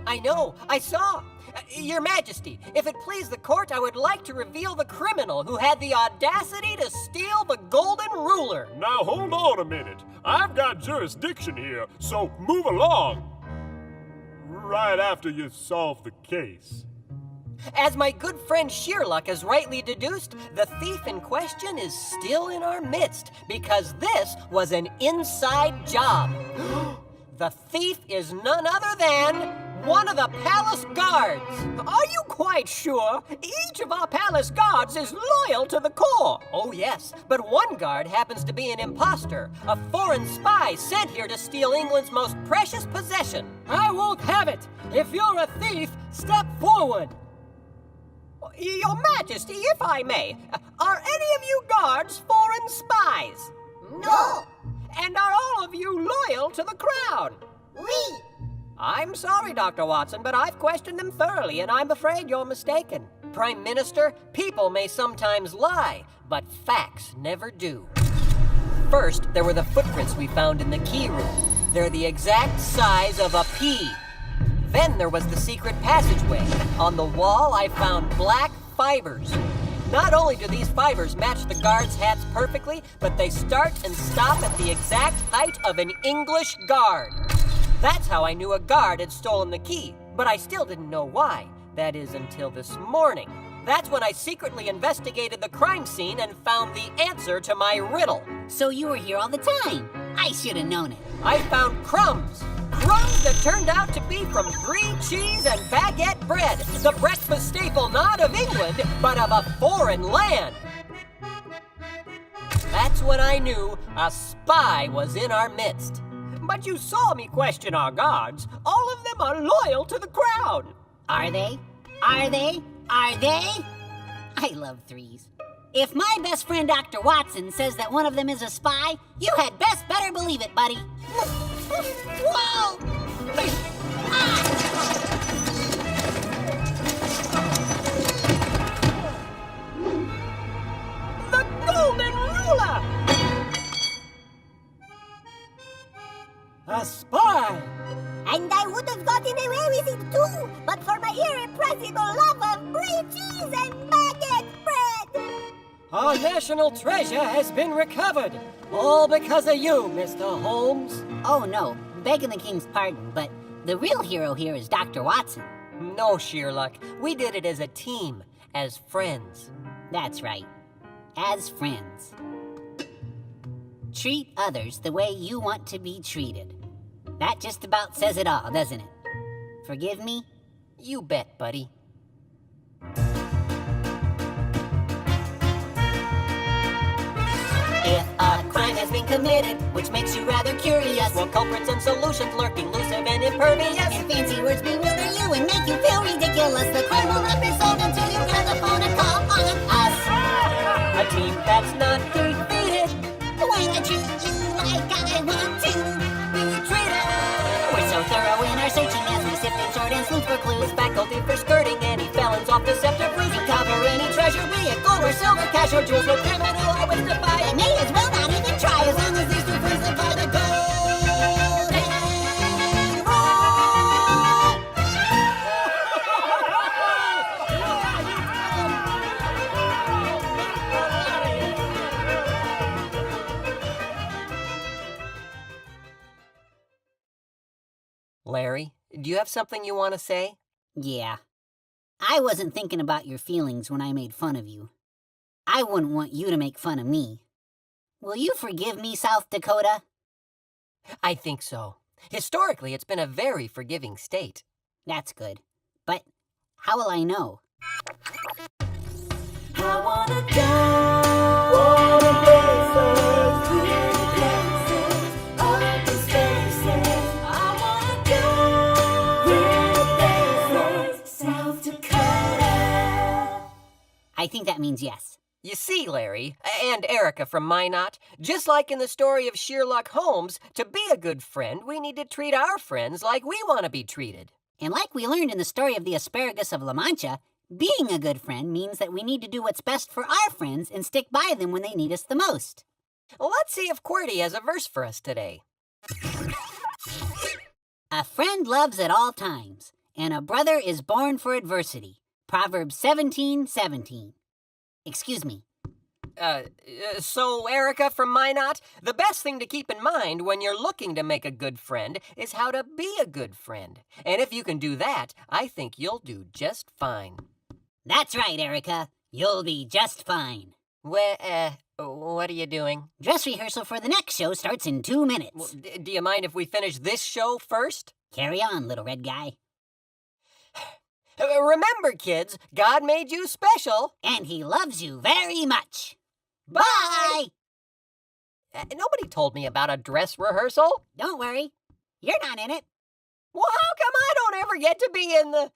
I know, I saw. Your Majesty, if it please the court, I would like to reveal the criminal who had the audacity to steal the golden ruler. Now hold on a minute. I've got jurisdiction here, so move along. Right after you solve the case. As my good friend Shearluck has rightly deduced, the thief in question is still in our midst because this was an inside job. The thief is none other than one of the palace guards. Are you quite sure? Each of our palace guards is loyal to the core. Oh, yes, but one guard happens to be an imposter, a foreign spy sent here to steal England's most precious possession. I won't have it. If you're a thief, step forward. Your Majesty, if I may, are any of you guards foreign spies? No. And are all of you loyal to the crown? We. I'm sorry, Dr. Watson, but I've questioned them thoroughly, and I'm afraid you're mistaken. Prime Minister, people may sometimes lie, but facts never do. First, there were the footprints we found in the key room. They're the exact size of a pea. Then there was the secret passageway. On the wall, I found black fibers. Not only do these fibers match the guards' hats perfectly, but they start and stop at the exact height of an English guard. That's how I knew a guard had stolen the key, but I still didn't know why. That is until this morning. That's when I secretly investigated the crime scene and found the answer to my riddle. So you were here all the time. I should have known it. I found crumbs. Crumbs that turned out to be from brie cheese and baguette bread, the breakfast staple not of England, but of a foreign land. That's when I knew a spy was in our midst. But you saw me question our guards. All of them are loyal to the crown. Are they? Are they? Are they? I love threes. If my best friend Dr. Watson says that one of them is a spy, you had best better believe it, buddy. Whoa! The golden ruler! A spy! And I would have gotten away with it too, but for my irrepressible love of brie cheese and baguette bread. Our national treasure has been recovered. All because of you, Mr. Holmes. Oh no, begging the king's pardon, but the real hero here is Dr. Watson. No, Shearluck. We did it as a team, as friends. That's right, as friends. Treat others the way you want to be treated. That just about says it all, doesn't it? Forgive me? You bet, buddy. If a crime has been committed, which makes you rather curious, While culprits and solutions lurk elusive and impervious, and fancy words bewilder you and make you feel ridiculous, the crime will not be solved until you grab the phone and call on us. a team that's not defeated. When I treat you like I want to be treated. We're so thorough in our searching as we sift and sort and sleuth for clues. With faculty for skirting any felons off deceptive routes. Recover any treasure, be it gold or silver, cash or jewels, with criminal or with defy. They may as well not even try, as long as these two friends live by the golden rule. Larry, do you have something you want to say? Yeah. I wasn't thinking about your feelings when I made fun of you. I wouldn't want you to make fun of me. Will you forgive me, South Dakota? I think so. Historically, it's been a very forgiving state. That's good. But how will I know? I wanna go. Wanna places, pretty places, ugly spaces. I wanna go. Pretty places, South Dakota. I think that means yes. You see, Larry, and Erica from Minot, just like in the story of Sherlock Holmes, to be a good friend, we need to treat our friends like we want to be treated. And like we learned in the story of the Asparagus of La Mancha, being a good friend means that we need to do what's best for our friends and stick by them when they need us the most. Let's see if QWERTY has a verse for us today. A friend loves at all times, and a brother is born for adversity. Proverbs 17:17. Excuse me. So, Erica from Minot, the best thing to keep in mind when you're looking to make a good friend is how to be a good friend. And if you can do that, I think you'll do just fine. That's right, Erica. You'll be just fine. What are you doing? Dress rehearsal for the next show starts in 2 minutes. Well, do you mind if we finish this show first? Carry on, little red guy. Remember, kids, God made you special. And he loves you very much. Bye! Nobody told me about a dress rehearsal. Don't worry. You're not in it. Well, how come I don't ever get to be in the...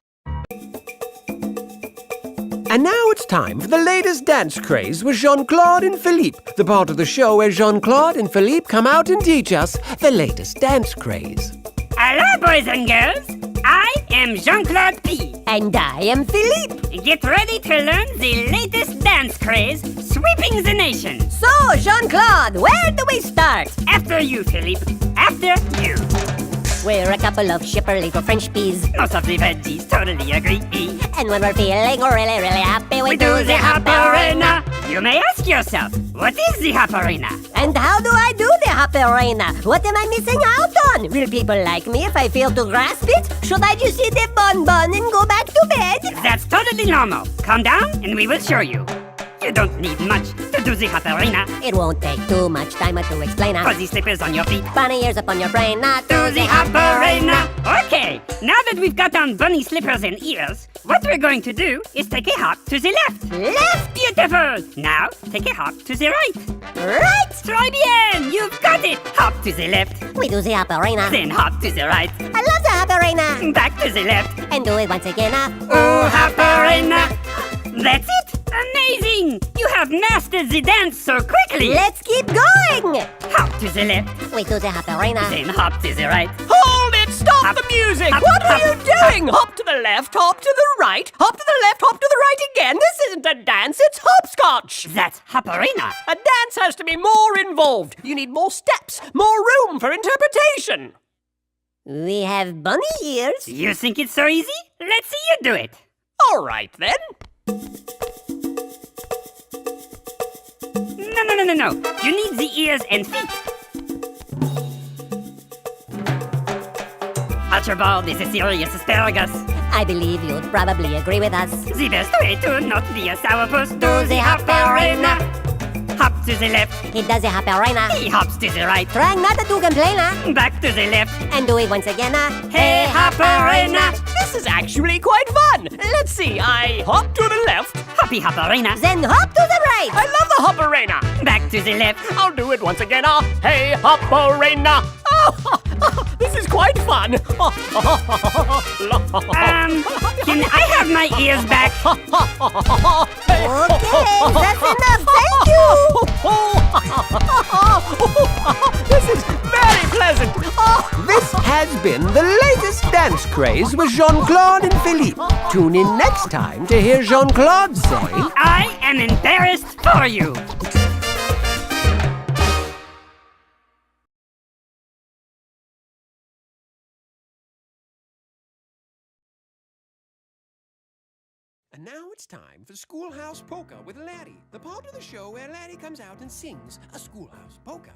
And now it's time for the latest dance craze with Jean-Claude and Philippe, the part of the show where Jean-Claude and Philippe come out and teach us the latest dance craze. Hello, boys and girls. I am Jean-Claude P. And I am Philippe. Get ready to learn the latest dance craze sweeping the nation. So, Jean-Claude, where do we start? After you, Philippe. After you. We're a couple of shipper little French peas. Most of the veggies totally agree. And when we're feeling really, really happy, we do the Hopperina. You may ask yourself, what is the Hopperina? And how do I do the Hopperina? What am I missing out on? Will people like me if I fail to grasp it? Should I just eat a bonbon and go back to bed? That's totally normal. Calm down and we will show you. You don't need much to do the Hopperina. It won't take too much time to explain. Fuzzy slippers on your feet. Bunny ears up on your brain. Do the Hopperina. Okay, now that we've got on bunny slippers and ears, what we're going to do is take a hop to the left. Left? Beautiful. Now, take a hop to the right. Right? Très bien. You've got it. Hop to the left. We do the Hopperina. Then hop to the right. I love the Hopperina. Back to the left. And do it once again. Oh, Hopperina. That's it. Amazing. You have mastered the dance so quickly. Let's keep going. Hop to the left. We do the Hopperina. Then hop to the right. Hold it! Stop Hop, the music! hop, What are hop, you doing? Hop to the left, hop to the right, hop to the left, hop to the right again. This isn't a dance, it's hopscotch. That's Hopperina. A dance has to be more involved. You need more steps, more room for interpretation. We have bunny ears. You think it's so easy? Let's see you do it. All right, then. No. You need the ears and feet. Archibald is a serious asparagus. I believe you'd probably agree with us. The best way to not be a sourpuss. Do the Hopperina. Hop to the left. He does the Hopperina. He hops to the right. Trying not to complain. Back to the left. And do it once again. Hey, Hopperina. This is actually quite fun. Let's see, I hop to the left. Hoppy Hopperina. Then hop to the right. I love the hopperina. Back to the left. I'll do it once again. Hey, hopperina. This is quite fun. Can I have my ears back? Okay, that's enough. Thank you. This is very pleasant. This has been the latest dance craze with Jean-Claude and Philippe. Tune in next time to hear Jean-Claude say, I am embarrassed for you. And now it's time for Schoolhouse Polka with Larry, the part of the show where Larry comes out and sings a schoolhouse polka.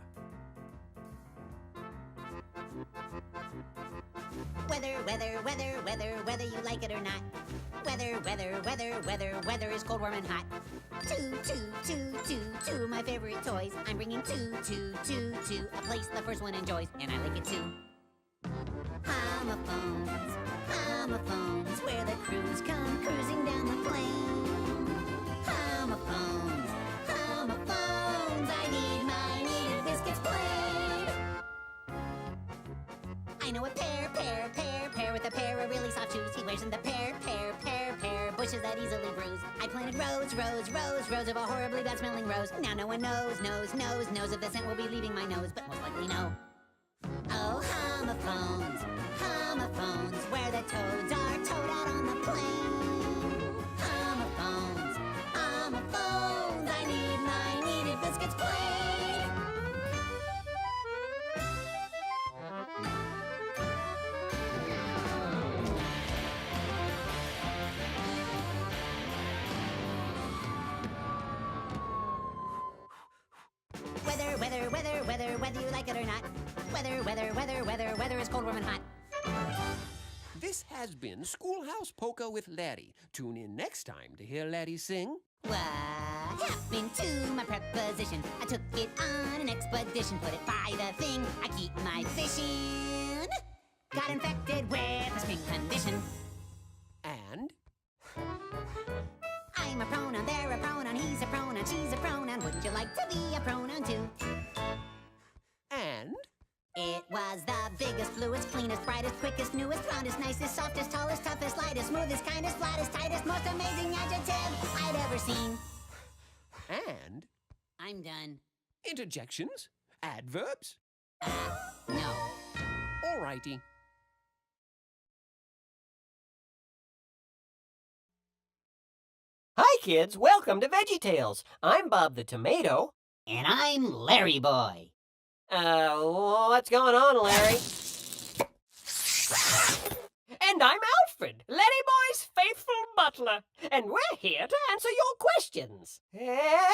Whether you like it or not. Weather is cold, warm, and hot. Two, my favorite toys. I'm bringing two, a place the first one enjoys, and I like it too. Homophones, where the crews come cruising down the plain. Homophones, I need my needed biscuits plain. I know a pear with a pair of really soft shoes. He wears in the pear, bushes that easily bruise. I planted rows of a horribly bad smelling rose. Now no one knows if the scent will be leaving my nose, but most likely no. Oh, homophones, where the toads are towed out on the plain. Homophones, I need my needed biscuits plain. has been Schoolhouse Polka with Larry. Tune in next time to hear Larry sing. What happened to my preposition? I took it on an expedition, put it by the thing. I keep my fishing. Got infected with a spring condition. And I'm a pronoun, they're a pronoun, he's a pronoun, she's a pronoun. Wouldn't you like to be a pronoun too? And it was the biggest, fluest, cleanest, brightest, quickest, newest, roundest, nicest, softest, tallest, toughest, lightest, smoothest, kindest, flattest, tightest, most amazing adjective I'd ever seen. And I'm done. interjections? Adverbs? No. Alrighty. Hi, kids. Welcome to VeggieTales. I'm Bob the Tomato. And I'm Larry Boy. What's going on, Larry? And I'm Alfred, Larry Boy's faithful butler. And we're here to answer your questions. Hey,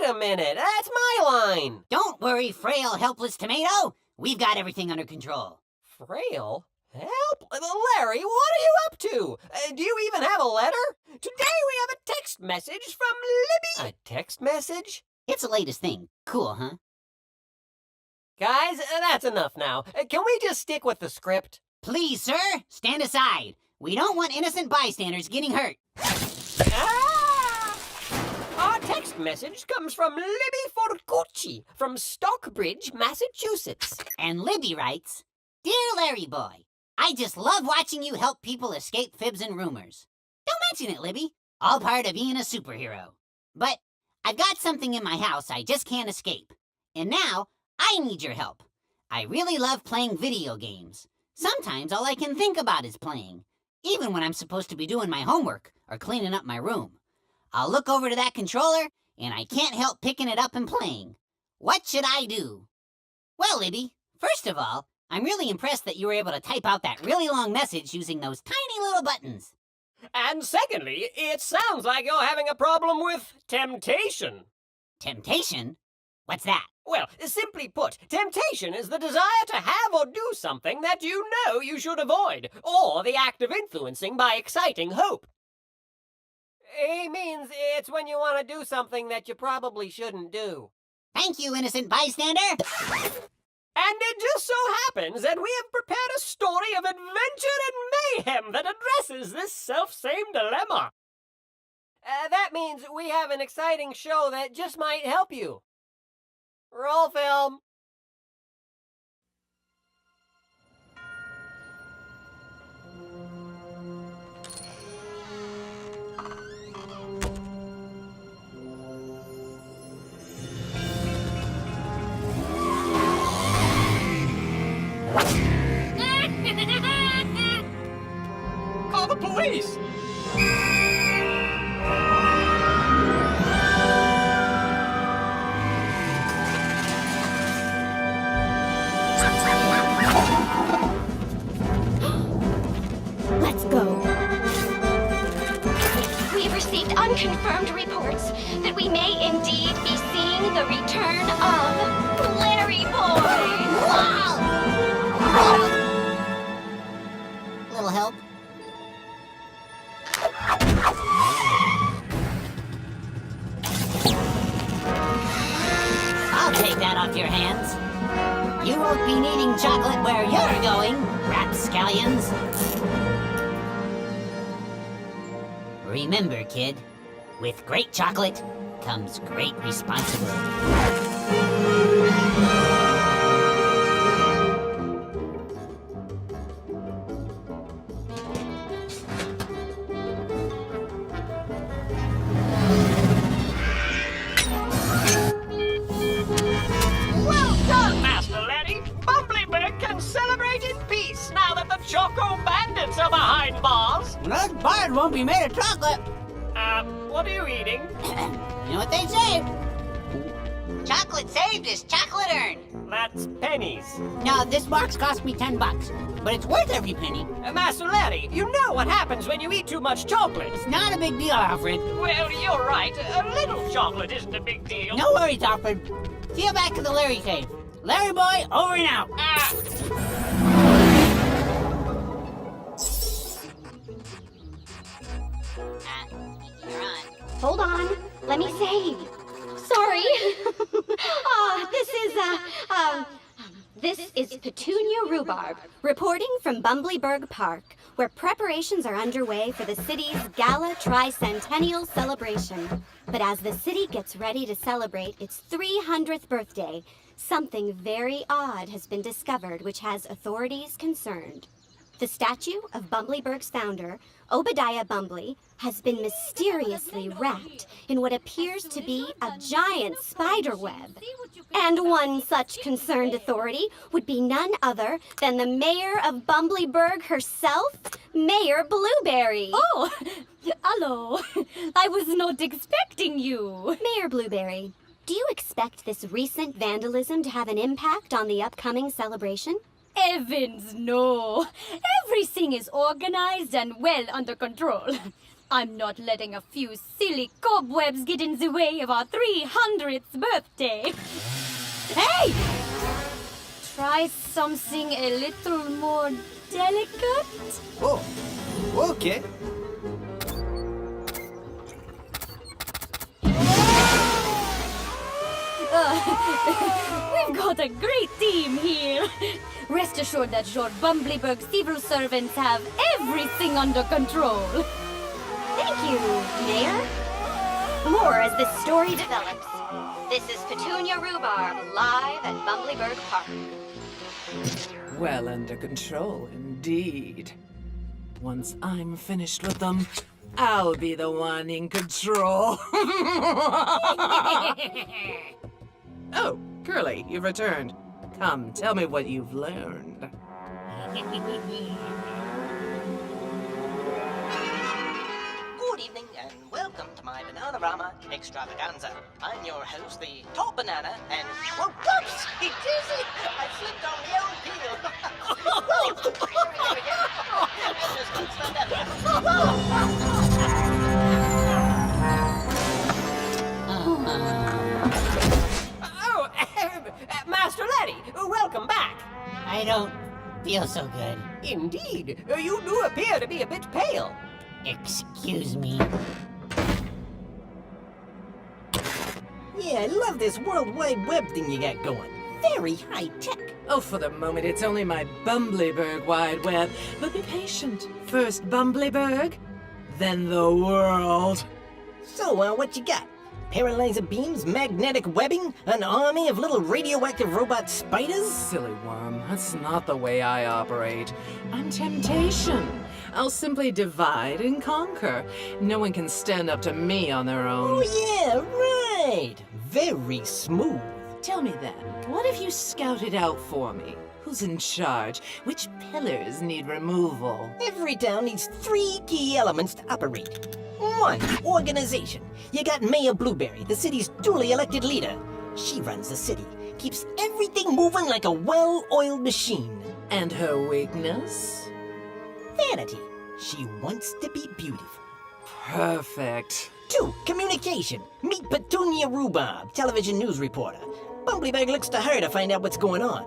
wait a minute. That's my line. Don't worry, frail, helpless tomato. We've got everything under control. Frail? Help? Larry, what are you up to? Do you even have a letter? Today we have a text message from Libby. A text message? It's the latest thing. Cool, huh? Guys, that's enough now. Can we just stick with the script? Please, sir, stand aside. We don't want innocent bystanders getting hurt. Our text message comes from Libby Forcucci from Stockbridge, Massachusetts. And Libby writes, Dear Larry Boy, I just love watching you help people escape fibs and rumors. Don't mention it, Libby. All part of being a superhero. But I've got something in my house I just can't escape. And now I need your help. I really love playing video games. Sometimes all I can think about is playing, even when I'm supposed to be doing my homework or cleaning up my room. I'll look over to that controller, and I can't help picking it up and playing. What should I do? Well, Libby, first of all, I'm really impressed that you were able to type out that really long message using those tiny little buttons. And secondly, it sounds like you're having a problem with temptation. Temptation? What's that? Well, simply put, temptation is the desire to have or do something that you know you should avoid, or the act of influencing by exciting hope. He means it's when you want to do something that you probably shouldn't do. Thank you, innocent bystander. And it just so happens that we have prepared a story of adventure and mayhem that addresses this self-same dilemma. That means we have an exciting show that just might help you. Roll film. Call the police! Let's go. We've received unconfirmed reports that we may indeed be seeing the return of Larry Boy. Wow! Little help? I'll take that off your hands. You won't be needing chocolate where you're going, rapscallions. Remember, kid, with great chocolate comes great responsibility. Well done, Master Larry! Bumblybird can celebrate in peace now that the Choco Bandits are behind bars! Those bars won't be made of chocolate. What are you eating? You know what they say? Chocolate saved is chocolate earned. That's pennies. No, this box cost me $10, but it's worth every penny. Master Larry, you know what happens when you eat too much chocolate. It's not a big deal, Alfred. Well, you're right. A little chocolate isn't a big deal. No worries, Alfred. See you back to the Larry cave. Larry Boy, over and out. Hold on. Let me save. Sorry. This is Petunia Rhubarb, reporting from Bumbleberg Park, where preparations are underway for the city's Gala Tricentennial celebration. But as the city gets ready to celebrate its 300th birthday, something very odd has been discovered which has authorities concerned. The statue of Bumbleberg's founder, Obadiah Bumbley, has been mysteriously wrapped in what appears to be a giant spider web. And one such concerned authority would be none other than the mayor of Bumbleberg herself, Mayor Blueberry. Oh, hello. I was not expecting you. Mayor Blueberry, do you expect this recent vandalism to have an impact on the upcoming celebration? Heavens, no. Everything is organized and well under control. I'm not letting a few silly cobwebs get in the way of our 300th birthday. Hey! Try something a little more delicate? Oh, okay. We've got a great team here. Rest assured that your Bumbleberg civil servants have everything under control. Thank you, Mayor. More as this story develops. This is Petunia Rhubarb, live at Bumbleberg Park. Well under control, indeed. Once I'm finished with them, I'll be the one in control. Oh, Curly, you've returned. Come, tell me what you've learned. Good evening and welcome to my Bananarama extravaganza. I'm your host, the top banana, and whoa, whoops! It is it! I slipped on the old peel. Just keep Master Laddie, welcome back. I don't feel so good. Indeed, you do appear to be a bit pale. Excuse me. Yeah, I love this World Wide Web thing you got going. Very high tech. Oh, for the moment, it's only my Bumbleberg wide web. But be patient. First Bumbleberg, then the world. So, what you got? Paralyzer beams, magnetic webbing, an army of little radioactive robot spiders? Silly worm, that's not the way I operate. I'm temptation. I'll simply divide and conquer. No one can stand up to me on their own. Oh yeah, right. Very smooth. Tell me then, what have you scouted out for me? Who's in charge? Which pillars need removal? Every town needs 3 key elements to operate. 1, organization. You got Mayor Blueberry, the city's duly elected leader. She runs the city, keeps everything moving like a well-oiled machine. And her weakness? Vanity. She wants to be beautiful. Perfect. 2, communication. Meet Petunia Rhubarb, television news reporter. Bumbleberg looks to her to find out what's going on.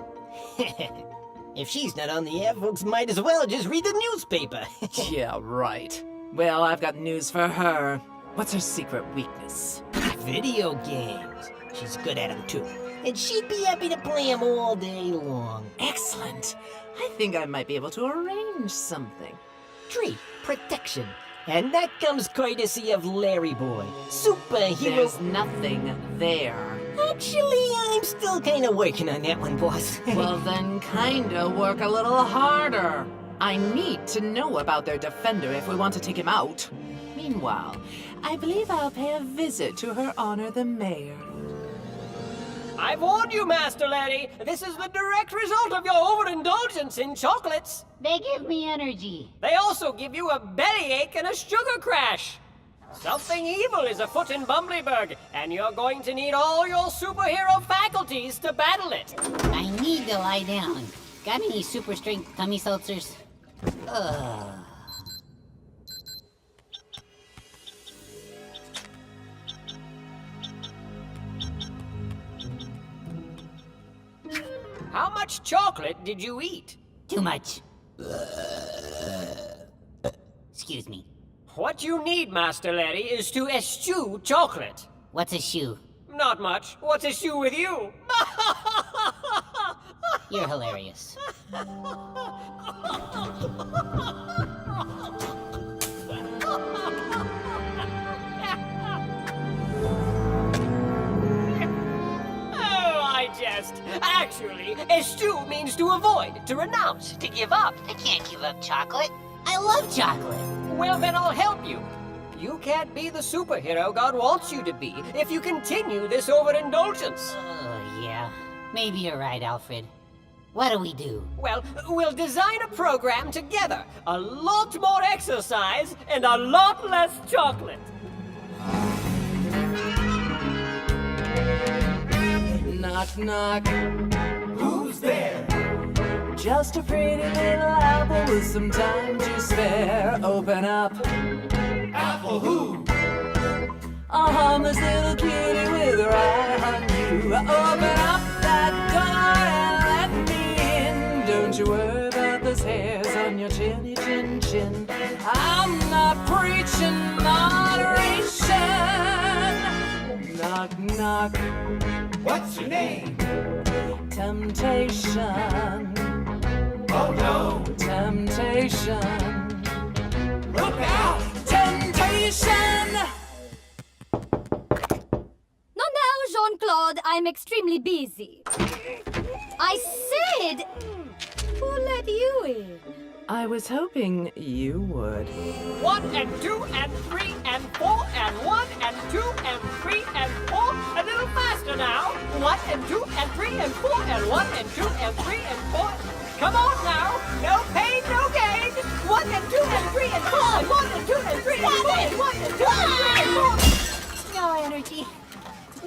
If she's not on the air, folks might as well just read the newspaper. Yeah, right. Well, I've got news for her. What's her secret weakness? Video games. She's good at them too. And she'd be happy to play them all day long. Excellent. I think I might be able to arrange something. Tree, protection. And that comes courtesy of Larry Boy, superhero. There's nothing there. Actually, I'm still kinda working on that one, boss. Well, then kinda work a little harder. I need to know about their defender if we want to take him out. Meanwhile, I believe I'll pay a visit to Her Honor the Mayor. I've warned you, Master Laddie. This is the direct result of your overindulgence in chocolates. They give me energy. They also give you a bellyache and a sugar crash. Something evil is afoot in Bumbleberg, and you're going to need all your superhero faculties to battle it. I need to lie down. Got any super strength tummy seltzers? How much chocolate did you eat? Too much. Excuse me. What you need, Master Larry, is to eschew chocolate. What's a shoe? Not much. What's issue with you? You're hilarious. Actually, eschew means to avoid, to renounce, to give up. I can't give up chocolate. I love chocolate. Well, then I'll help you. You can't be the superhero God wants you to be if you continue this overindulgence. Oh, yeah. Maybe you're right, Alfred. What do we do? Well, we'll design a program together. A lot more exercise and a lot less chocolate. Knock, knock. Who's there? Just a pretty little apple with some time to spare. Open up. Apple who? A harmless little cutie with her eye on you. Open up that door and let me in. Don't you worry about those hairs on your chinny chin chin. I'm not preaching moderation. Knock, knock. What's your name? Temptation. Oh no! Temptation. Look out! Temptation! Not now, Jean-Claude. I'm extremely busy. I said, who let you in? I was hoping you would. 1 and 2 and 3 and 4 and 1 and 2 and 3 and 4. A little faster now. 1 and 2 and 3 and 4 and 1 and 2 and 3 and 4. Come on now. No pain, no gain. 1 and 2 and 3 and 4 and 1 and 2 and 3 and 4 and 1 and 2 and 3 and 4. No energy.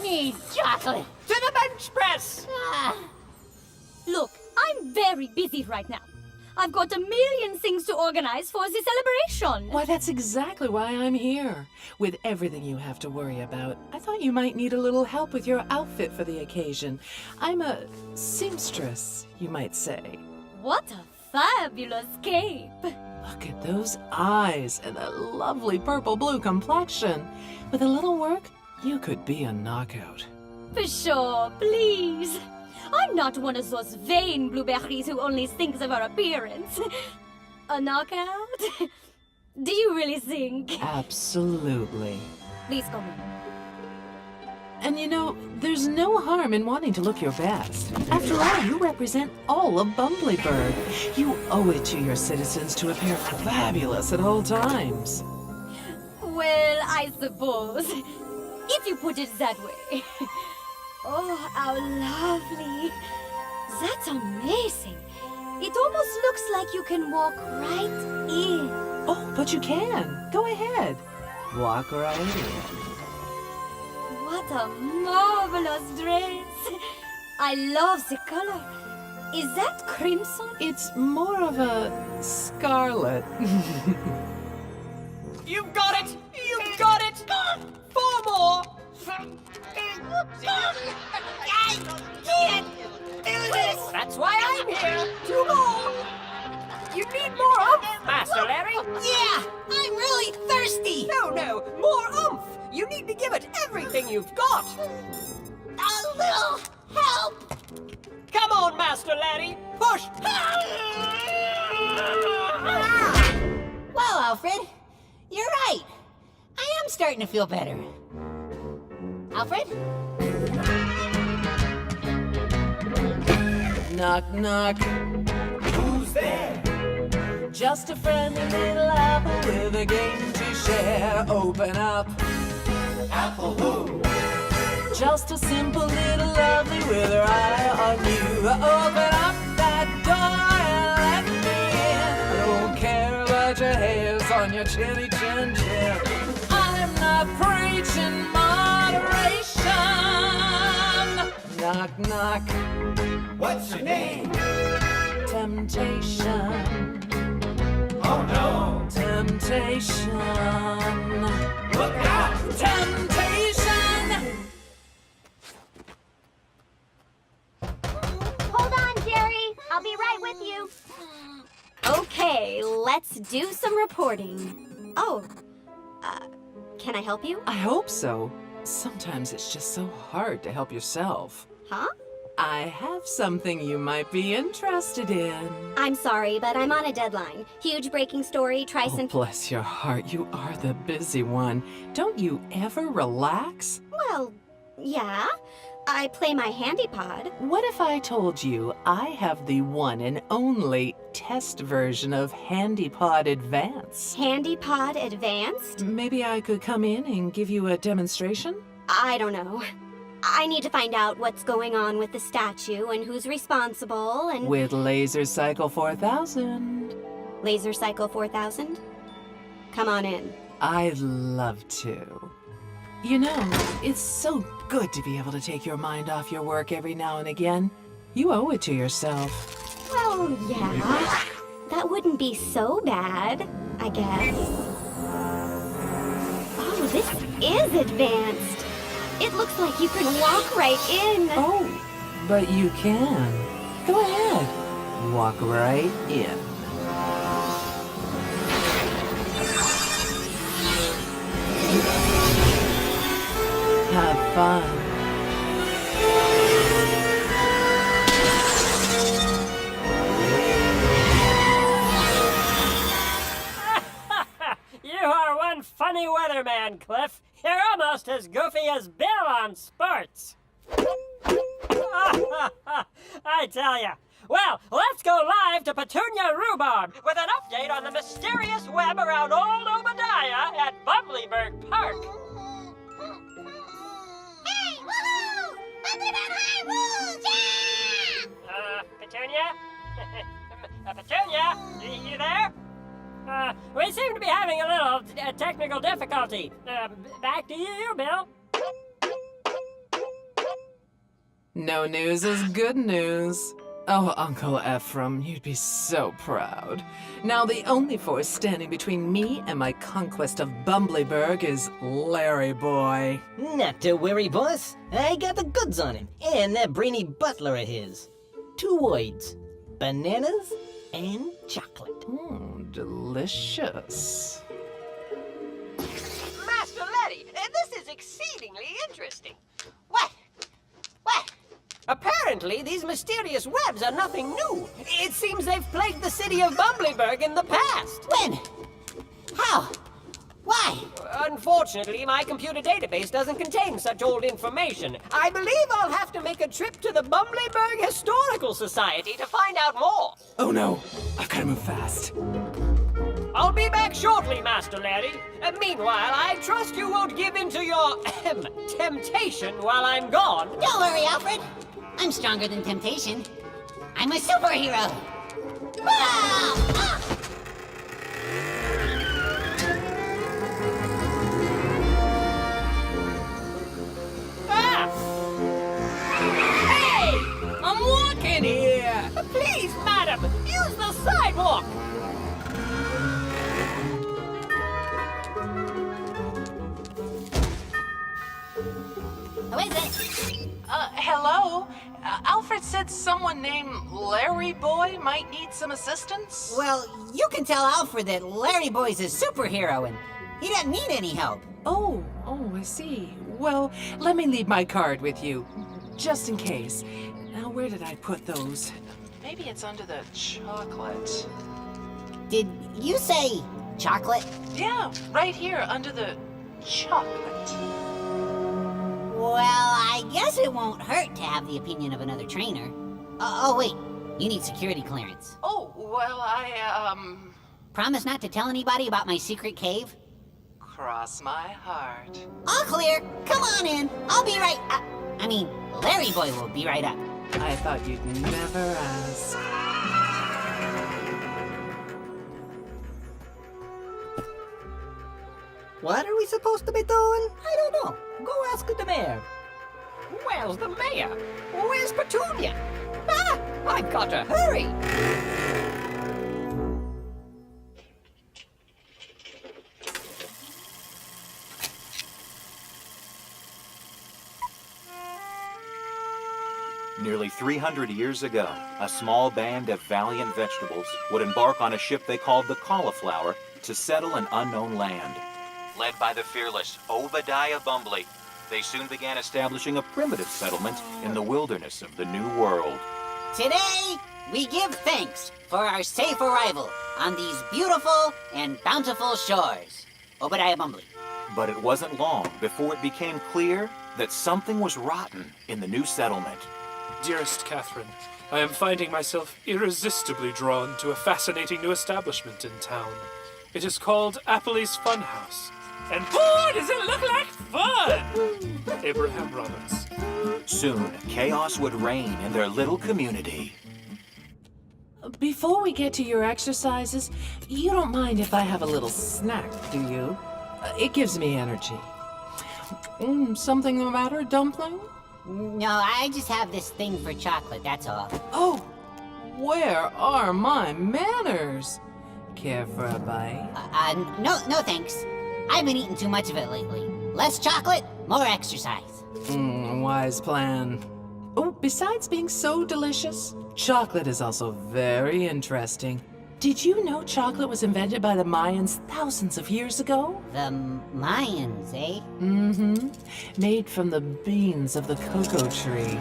Need chocolate. To the bench press. Look, I'm very busy right now. I've got a million things to organize for the celebration. Why, that's exactly why I'm here. With everything you have to worry about, I thought you might need a little help with your outfit for the occasion. I'm a seamstress, you might say. What a fabulous cape. Look at those eyes and that lovely purple-blue complexion. With a little work, you could be a knockout. For sure, please. I'm not one of those vain blueberries who only thinks of her appearance. A knockout? Do you really think? Absolutely. Please come in. And you know, there's no harm in wanting to look your best. After all, you represent all of Bumbleberg. You owe it to your citizens to appear fabulous at all times. Well, I suppose. If you put it that way. Oh, how lovely. That's amazing. It almost looks like you can walk right in. Oh, but you can. Go ahead. Walk right in. What a marvelous dress. I love the color. Is that crimson? It's more of a scarlet. You've got it! You've got it! 4 more! I can't do this! That's why I'm here! 2 more! You need more oomph, Master Larry! Yeah, I'm really thirsty! No, more oomph! You need to give it everything you've got! A little help! Come on, Master Larry! Push! Well, Alfred, you're right. I am starting to feel better. Alfred? Knock, knock. Who's there? Just a friendly little apple with a game to share. Open up. Apple who? Just a simple little lovely with her eye on you. Open up that door and let me in. I don't care about your hairs on your chinny chin chin. I'm not preaching moderation. Knock, knock. What's your name? Temptation. Oh no! Temptation. Look out! Temptation! Hold on, Jerry. I'll be right with you. Okay, let's do some reporting. Oh, Can I help you? I hope so. Sometimes it's just so hard to help yourself. Huh? I have something you might be interested in. I'm sorry, but I'm on a deadline. Huge breaking story, Oh, bless your heart, you are the busy one. Don't you ever relax? Well, yeah. I play my handy pod. What if I told you I have the one and only test version of HandyPod Advance? HandyPod Advanced? Maybe I could come in and give you a demonstration? I don't know. I need to find out what's going on with the statue and who's responsible and... With Laser Cycle 4000. Laser Cycle 4000? Come on in. I'd love to. You know, it's so good to be able to take your mind off your work every now and again. You owe it to yourself. Well, yeah. That wouldn't be so bad, I guess. Oh, this is advanced. It looks like you can walk right in. Oh, but you can. Go ahead. Walk right in. Have fun. You are one funny weatherman, Cliff. You're almost as goofy as Bill on sports. I tell ya. Well, let's go live to Petunia Rhubarb with an update on the mysterious web around Old Obadiah at Bumbleberg Park. Hey, woohoo! Bumbleberg High rules, yeah! Petunia? Petunia? You there? We seem to be having a little technical difficulty. Back to you, Bill. No news is good news. Oh, Uncle Ephraim, you'd be so proud. Now the only force standing between me and my conquest of Bumbleberg is Larry Boy. Not to worry, boss. I got the goods on him, and that brainy butler of his. 2 words. Bananas and chocolate. Delicious. Master Letty, this is exceedingly interesting. What? Apparently, these mysterious webs are nothing new. It seems they've plagued the city of Bumbleberg in the past. When? How? Why? Unfortunately, my computer database doesn't contain such old information. I believe I'll have to make a trip to the Bumbleberg Historical Society to find out more. Oh no, I've got to move fast. I'll be back shortly, Master Larry. Meanwhile, I trust you won't give in to your temptation while I'm gone. Don't worry, Alfred. I'm stronger than temptation. I'm a superhero. Ah! Hey! I'm walking here! Please, madam, use the sidewalk! Who is it? Hello? Alfred said someone named Larry Boy might need some assistance? Well, you can tell Alfred that Larry Boy's a superhero and he doesn't need any help. Oh, I see. Well, let me leave my card with you, just in case. Now, where did I put those? Maybe it's under the chocolate. Did you say chocolate? Yeah, right here under the chocolate. Well, I guess it won't hurt to have the opinion of another trainer. Oh, wait. You need security clearance. Oh, well, Promise not to tell anybody about my secret cave? Cross my heart. All clear. Come on in. I'll be right... Larry Boy will be right up. I thought you'd never ask. What are we supposed to be doing? I don't know. Go ask the mayor. Where's the mayor? Where's Petunia? Ah! I've got to hurry! Nearly 300 years ago, a small band of valiant vegetables would embark on a ship they called the Cauliflower to settle an unknown land. led by the fearless Obadiah Bumbly, they soon began establishing a primitive settlement in the wilderness of the New World. Today, we give thanks for our safe arrival on these beautiful and bountiful shores. Obadiah Bumbly. But it wasn't long before it became clear that something was rotten in the new settlement. Dearest Catherine, I am finding myself irresistibly drawn to a fascinating new establishment in town. It is called Appley's Funhouse. And boy, does it look like fun! Abraham Roberts. Soon, chaos would reign in their little community. Before we get to your exercises, you don't mind if I have a little snack, do you? It gives me energy. Something the matter, Dumpling? No, I just have this thing for chocolate, that's all. Oh, where are my manners? Care for a bite? No thanks. I've been eating too much of it lately. Less chocolate, more exercise. Wise plan. Oh, besides being so delicious, chocolate is also very interesting. Did you know chocolate was invented by the Mayans thousands of years ago? The Mayans, eh? Mm-hmm. Made from the beans of the cocoa tree.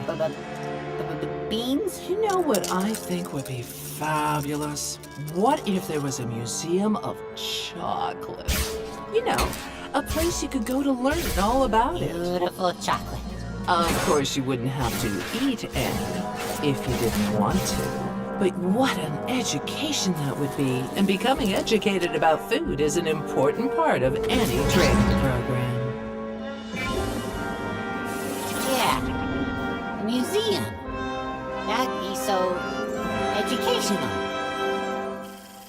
Beans? You know what I think would be fabulous? What if there was a museum of chocolate? You know, a place you could go to learn all about it. Beautiful chocolate. Of course, you wouldn't have to eat any if you didn't want to. But what an education that would be. And becoming educated about food is an important part of any training program. Yeah, a museum. That'd be so educational.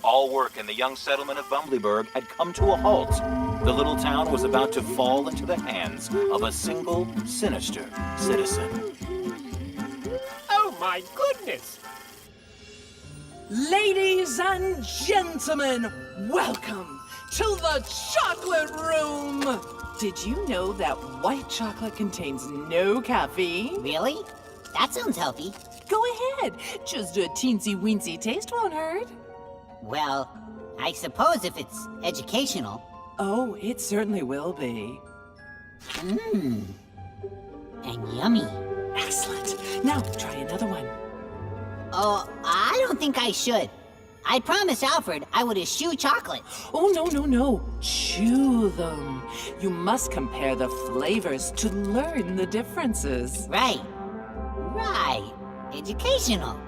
All work in the young settlement of Bumblyburg had come to a halt. The little town was about to fall into the hands of a single, sinister citizen. Oh my goodness! Ladies and gentlemen, welcome to the chocolate room! Did you know that white chocolate contains no caffeine? Really? That sounds healthy. Go ahead. Just a teensy-weensy taste won't hurt. Well, I suppose if it's educational. Oh, it certainly will be. Mmm. And yummy. Excellent. Now, try another one. Oh, I don't think I should. I promised Alfred I would eschew chocolate. Oh, no. Chew them. You must compare the flavors to learn the differences. Right. Educational.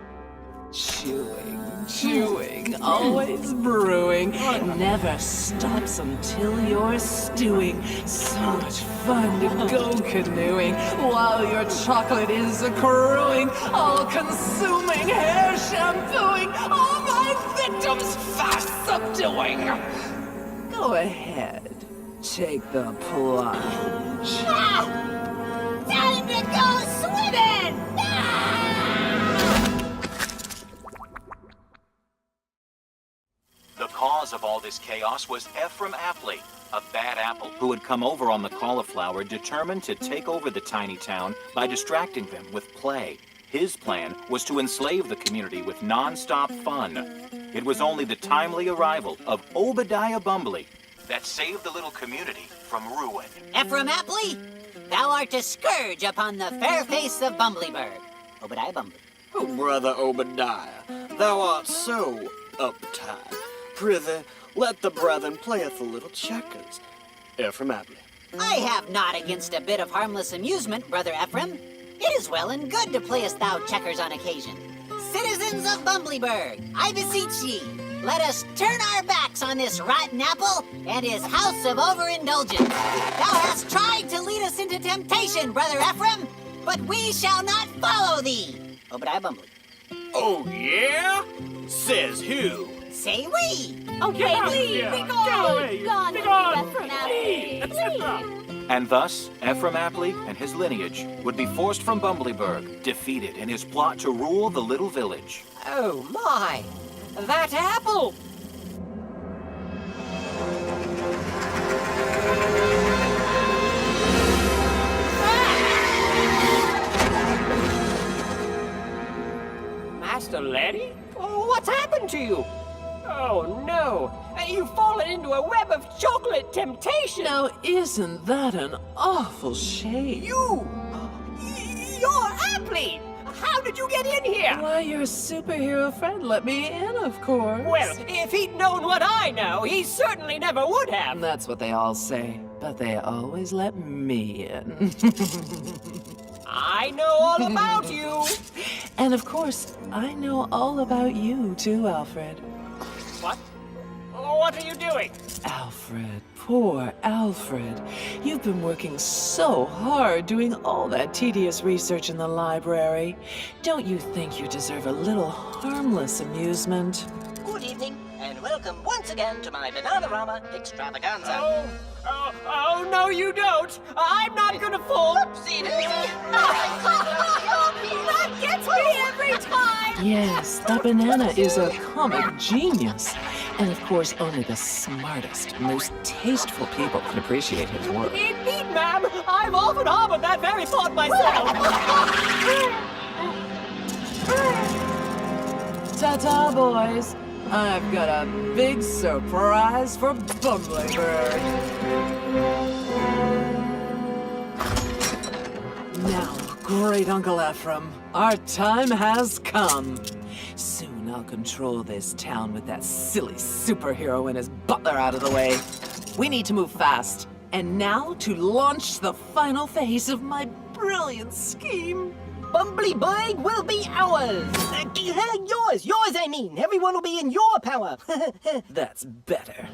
Chewing, always brewing, never stops until you're stewing. So much fun to go canoeing while your chocolate is accruing, all-consuming hair shampooing, all my victims fast subduing. Go ahead, take the plunge. Time to go swimming! The cause of all this chaos was Ephraim Appley, a bad apple who had come over on the cauliflower determined to take over the tiny town by distracting them with play. His plan was to enslave the community with non-stop fun. It was only the timely arrival of Obadiah Bumbly that saved the little community from ruin. Ephraim Appley, thou art a scourge upon the fair face of Bumblyburg. Obadiah Bumbly. Oh, brother Obadiah, thou art so uptight. Prithee, let the brethren playeth a little checkers. Ephraim Appley. I have naught against a bit of harmless amusement, brother Ephraim. It is well and good to playest thou checkers on occasion. Citizens of Bumblyburg, I beseech ye, let us turn our backs on this rotten apple and his house of overindulgence. Thou hast tried to lead us into temptation, brother Ephraim, but we shall not follow thee. Obadiah Bumbly. Oh, yeah? Says who? Say we. Okay, please, be gone. And thus, Ephraim Appley and his lineage would be forced from Bumblyburg, defeated in his plot to rule the little village. Oh, my. That apple! Master Larry? What's happened to you? Oh, no. You've fallen into a web of chocolate temptation. Now, isn't that an awful shame? You're Apply! How did you get in here? Why, your superhero friend let me in, of course. Well, if he'd known what I know, he certainly never would have. That's what they all say, but they always let me in. I know all about you. And of course, I know all about you too, Alfred. What? What are you doing? Alfred, poor Alfred. You've been working so hard doing all that tedious research in the library. Don't you think you deserve a little harmless amusement? Good evening, and welcome once again to my Bananarama extravaganza. Oh, no, you don't. I'm not gonna fall. Whoopsie daisy! That gets me every time. Yes, that banana is a comic genius. And of course, only the smartest, most tasteful people can appreciate his work. Indeed, ma'am. I've often harbored that very thought myself. Ta-ta, boys. I've got a big surprise for Bumblybird. Now, great Uncle Ephraim, our time has come. Soon I'll control this town with that silly superhero and his butler out of the way. We need to move fast. And now to launch the final phase of my brilliant scheme. Bumblybird will be ours! Yours, I mean! Everyone will be in your power! That's better.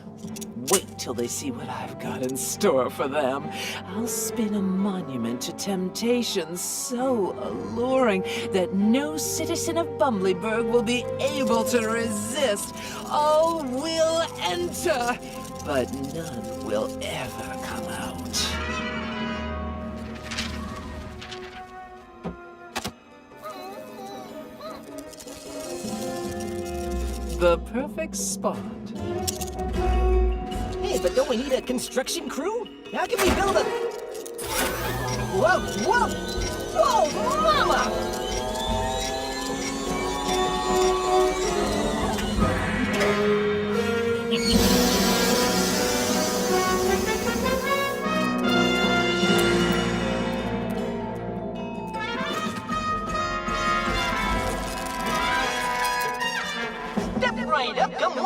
Wait till they see what I've got in store for them. I'll spin a monument to temptation so alluring that no citizen of Bumblyburg will be able to resist. All will enter, but none will ever come out. The perfect spot. Hey, but don't we need a construction crew? How can we build a... Whoa, whoa! Whoa, mama! Step right up, come on!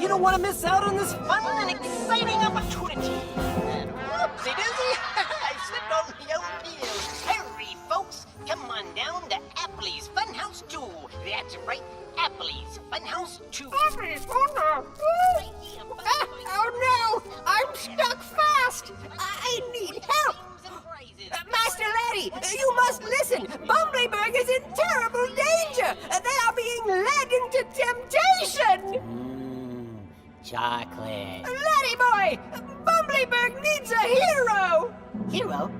You don't want to miss out on this fun and exciting opportunity. And whoopsie daisy, I slipped on my own heels. Hurry, folks, come on down to Apply's Funhouse 2. That's right, Apply's Funhouse 2. Oh no! I'm stuck fast! I need help! Master Laddie, you must listen! Bumblyburg is in terrible danger! They are being led into temptation! Chocolate. Laddie boy! Bumblyburg needs a hero! Hero?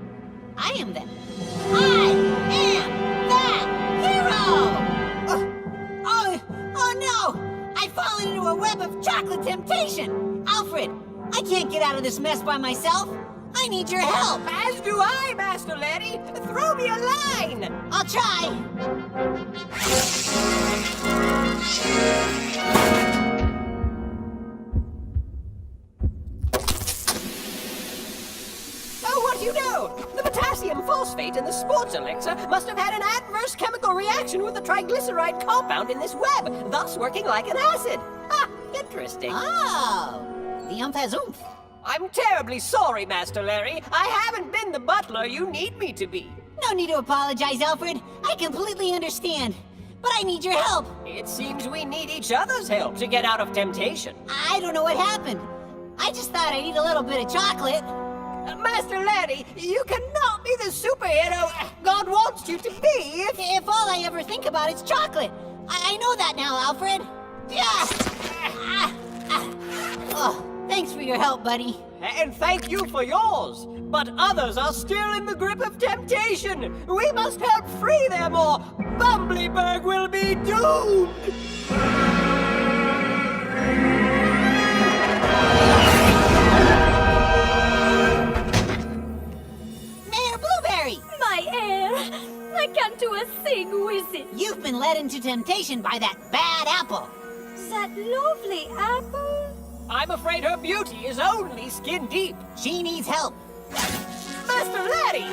I am that. I am that hero! Oh no! I've fallen into a web of chocolate temptation! Alfred, I can't get out of this mess by myself! I need your help! As do I, Master Laddie! Throw me a line! I'll try! Oh, what do you know? The potassium phosphate in the sports elixir must have had an adverse chemical reaction with the triglyceride compound in this web, thus working like an acid. Ah, interesting. Oh, the umph has oomph. I'm terribly sorry, Master Larry. I haven't been the butler you need me to be. No need to apologize, Alfred. I completely understand. But I need your help. It seems we need each other's help to get out of temptation. I don't know what happened. I just thought I'd eat a little bit of chocolate. Master Laddie, you cannot be the superhero God wants you to be if all I ever think about is chocolate. I know that now, Alfred. Oh, thanks for your help, buddy. And thank you for yours. But others are still in the grip of temptation. We must help free them or Bumblyburg will be doomed. My heir! I can't do a thing with it. You've been led into temptation by that bad apple. that lovely apple? I'm afraid her beauty is only skin deep. She needs help. Master Laddie!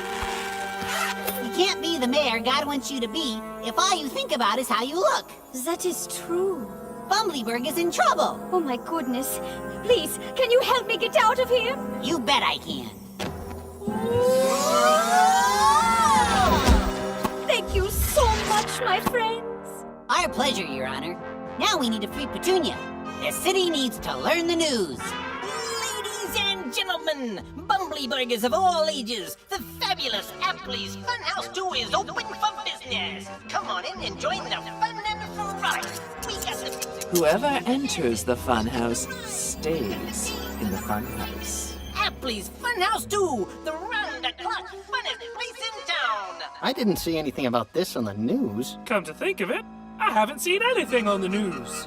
You can't be the mayor God wants you to be if all you think about is how you look. That is true. Bumbleberg is in trouble. Oh my goodness. Please, can you help me get out of here? You bet I can. Thank you so much, my friends. Our pleasure, Your Honor. Now we need to free Petunia. The city needs to learn the news. Ladies and gentlemen, Bumbleburgers of all ages, the fabulous Apple's Funhouse 2 is open for business. Come on in and join the fun and variety. We got the... Whoever enters the funhouse stays in the funhouse. Apple's Funhouse 2, the round-the-clock funnest place in town. I didn't see anything about this on the news. Come to think of it, I haven't seen anything on the news.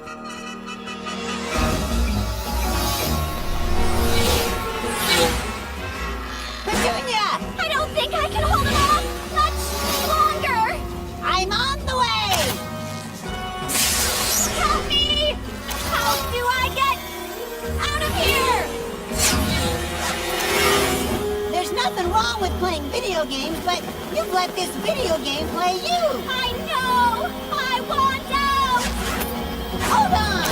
Petunia! I don't think I can hold him off much longer. I'm on the way! Help me! How do I get out of here? There's nothing wrong with playing video games, but you've let this video game play you! I know! I want out! Hold on!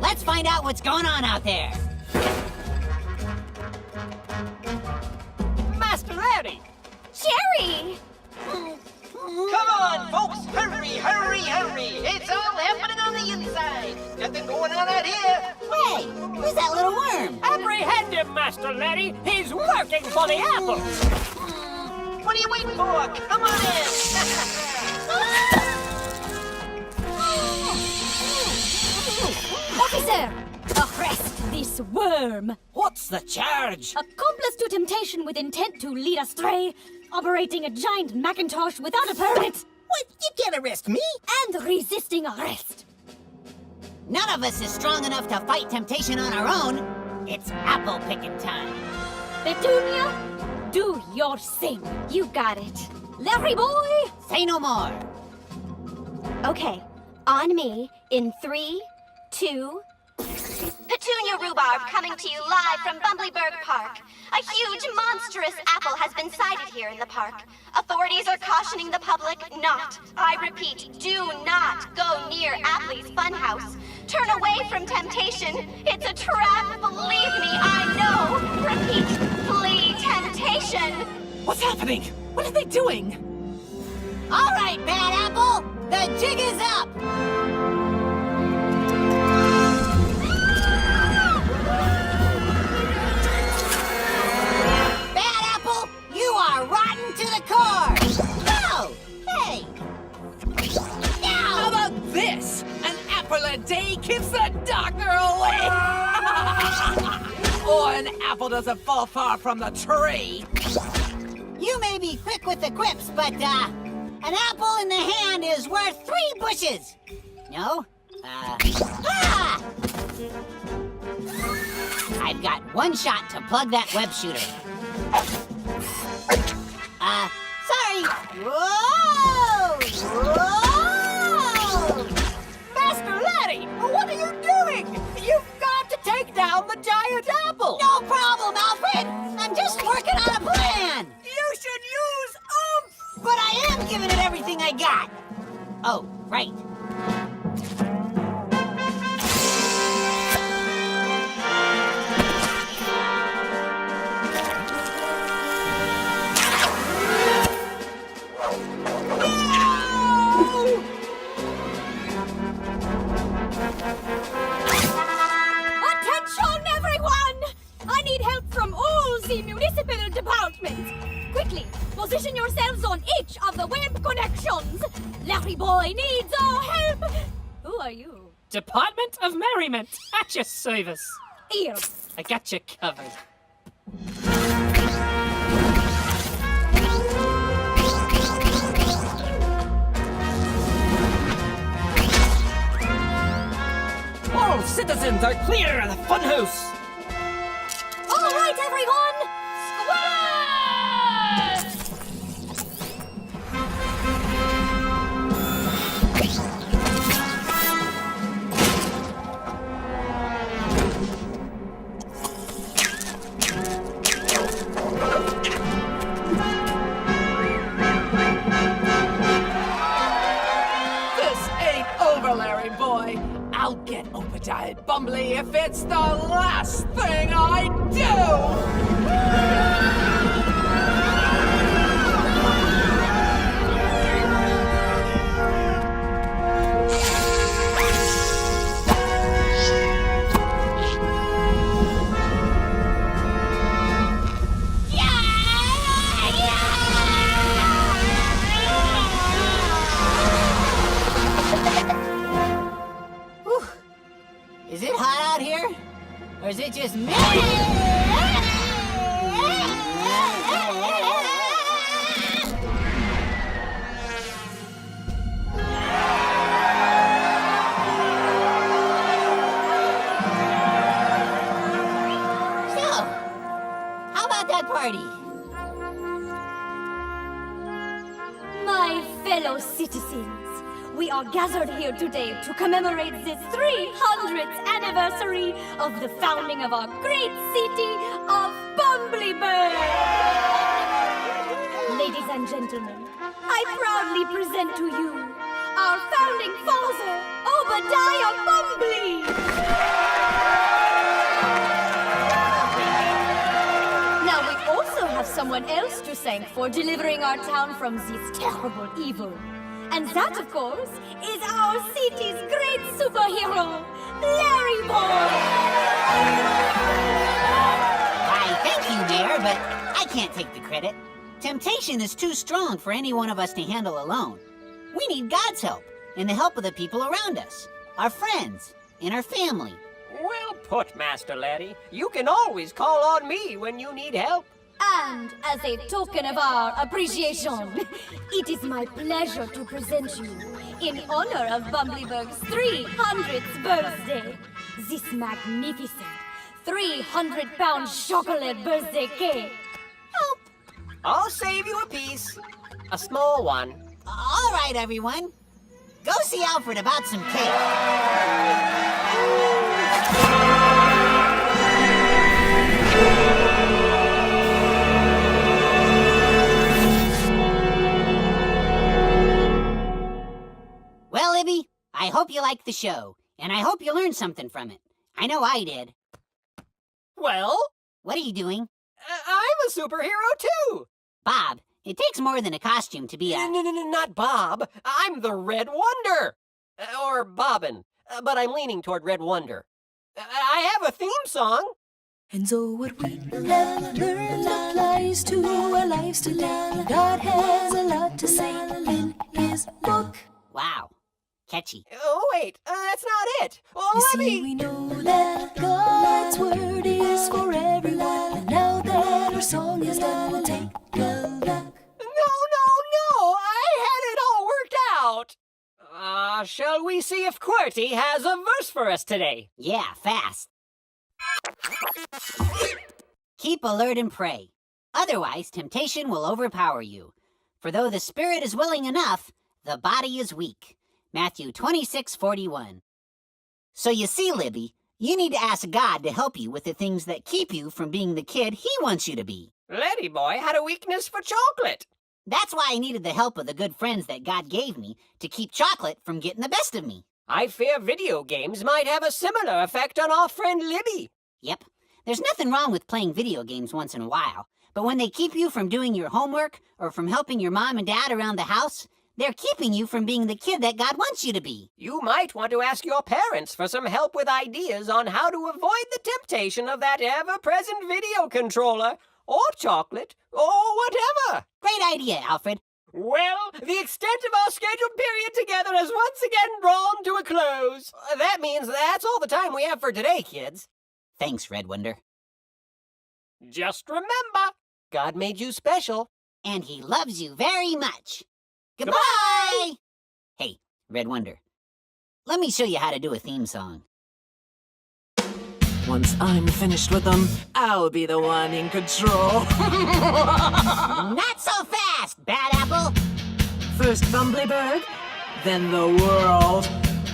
Let's find out what's going on out there. Master Laddie! Jerry! Come on, folks! Hurry, hurry, hurry! It's all happening on the inside. Nothing going on out here. Hey, who's that little worm? Apprehend him, Master Laddie! He's working for the apple! What are you waiting for? Come on in! Officer! Arrest this worm! What's the charge? Accomplice to temptation with intent to lead astray, operating a giant Macintosh without a permit, What? You can't arrest me? and resisting arrest. None of us is strong enough to fight temptation on our own. It's apple picking time. Petunia, do your thing. You got it. Larry boy! Say no more. Okay, on me in 3, 2... Petunia Rhubarb coming to you live from Bumbleberg Park. A huge, monstrous apple has been sighted here in the park. Authorities are cautioning the public not, I repeat, do not go near Apple's Funhouse. Turn away from temptation. It's a trap, believe me, I know. Repeat, flee temptation. What's happening? What are they doing? All right, Bad Apple, the jig is up. Bad Apple, you are rotten to the core. No! Hey! How No! about this? An apple a day keeps the doctor away! Or an apple doesn't fall far from the tree. You may be quick with the quips, but, an apple in the hand is worth 3 bushes. No? Ah! I've got 1 shot to plug that web shooter. Sorry. Whoa! Whoa! Master Laddie, what are you doing? You've got to take down the giant apple! No problem, Alfred! I'm just working on a plan! You should use oomph! But I am giving it everything I got! Oh, right. Attention, everyone! I need help from all the municipal departments. Quickly, position yourselves on each of the web connections. Larry boy needs our help. Who are you? Department of Merriment, at your service. Here. I got you covered. All citizens are clear of the funhouse. All right, everyone. Square! Bumbly if it's the last thing I do! Is it hot out here? Or is it just me? So, how about that party? My fellow citizens, we are gathered here today to commemorate the 300th anniversary of the founding of our great city of Bumbleburg. Ladies and gentlemen, I proudly present to you our founding father, Obadiah Bumbly. Now we also have someone else to thank for delivering our town from this terrible evil. And that, of course, is our city's great superhero, Larry Boy! Why, thank you, Mayor, but I can't take the credit. Temptation is too strong for any one of us to handle alone. We need God's help, and the help of the people around us, our friends, and our family. Well put, Master Larry. You can always call on me when you need help. And as a token of our appreciation, it is my pleasure to present you, in honor of Bumbleburg's 300th birthday, this magnificent 300-pound chocolate birthday cake. Help! I'll save you a piece. A small one. All right, everyone. Go see Alfred about some cake. Well, Libby, I hope you liked the show, and I hope you learned something from it. I know I did. Well? What are you doing? I'm a superhero, too. Bob, it takes more than a costume to be a... No, not Bob. I'm the Red Wonder. Or Bobbin. But I'm leaning toward Red Wonder. I have a theme song. And so what we have learned applies to our lives today. God has a lot to say in his book. Wow. Catchy. Oh, wait. That's not it. Oh, you see, we know that God's word is for everyone. And now that our song is done, we'll take a look. No. I had it all worked out. Shall we see if QWERTY has a verse for us today? Yeah, fast. Keep alert and pray. Otherwise, temptation will overpower you. For though the spirit is willing enough, the body is weak. Matthew 26:41. So you see, Libby, you need to ask God to help you with the things that keep you from being the kid he wants you to be. Letty Boy had a weakness for chocolate. That's why I needed the help of the good friends that God gave me to keep chocolate from getting the best of me. I fear video games might have a similar effect on our friend Libby. Yep. There's nothing wrong with playing video games once in a while, but when they keep you from doing your homework or from helping your mom and dad around the house, they're keeping you from being the kid that God wants you to be. You might want to ask your parents for some help with ideas on how to avoid the temptation of that ever-present video controller, or chocolate, or whatever. Great idea, Alfred. Well, the extent of our scheduled period together has once again drawn to a close. That means that's all the time we have for today, kids. Thanks, Red Wonder. Just remember, God made you special. And he loves you very much. Goodbye! Hey, Red Wonder, let me show you how to do a theme song. Once I'm finished with them, I'll be the one in control. Not so fast, Bad Apple! First Bumbleburg, then the world.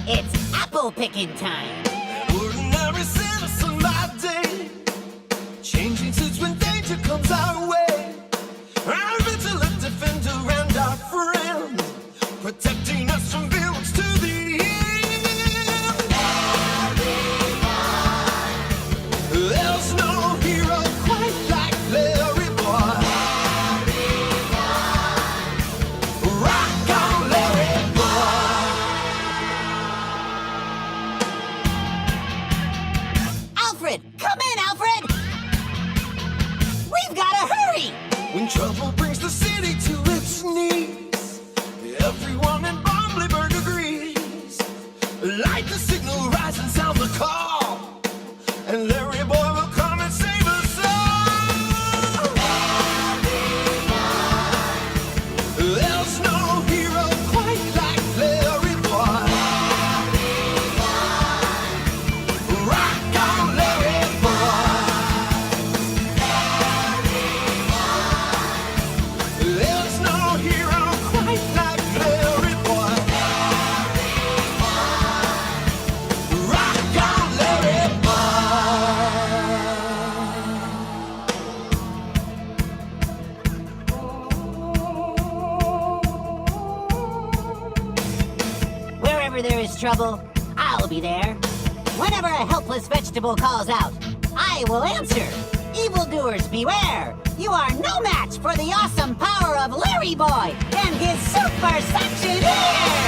It's apple picking time. Ordinary citizen by day, changing suits when danger comes our way. Our vigilant defender and our friend, protecting us from villains to the end. trouble, I'll be there. Whenever a helpless vegetable calls out, I will answer. Evildoers, beware! You are no match for the awesome power of Larry Boy and his super suction air!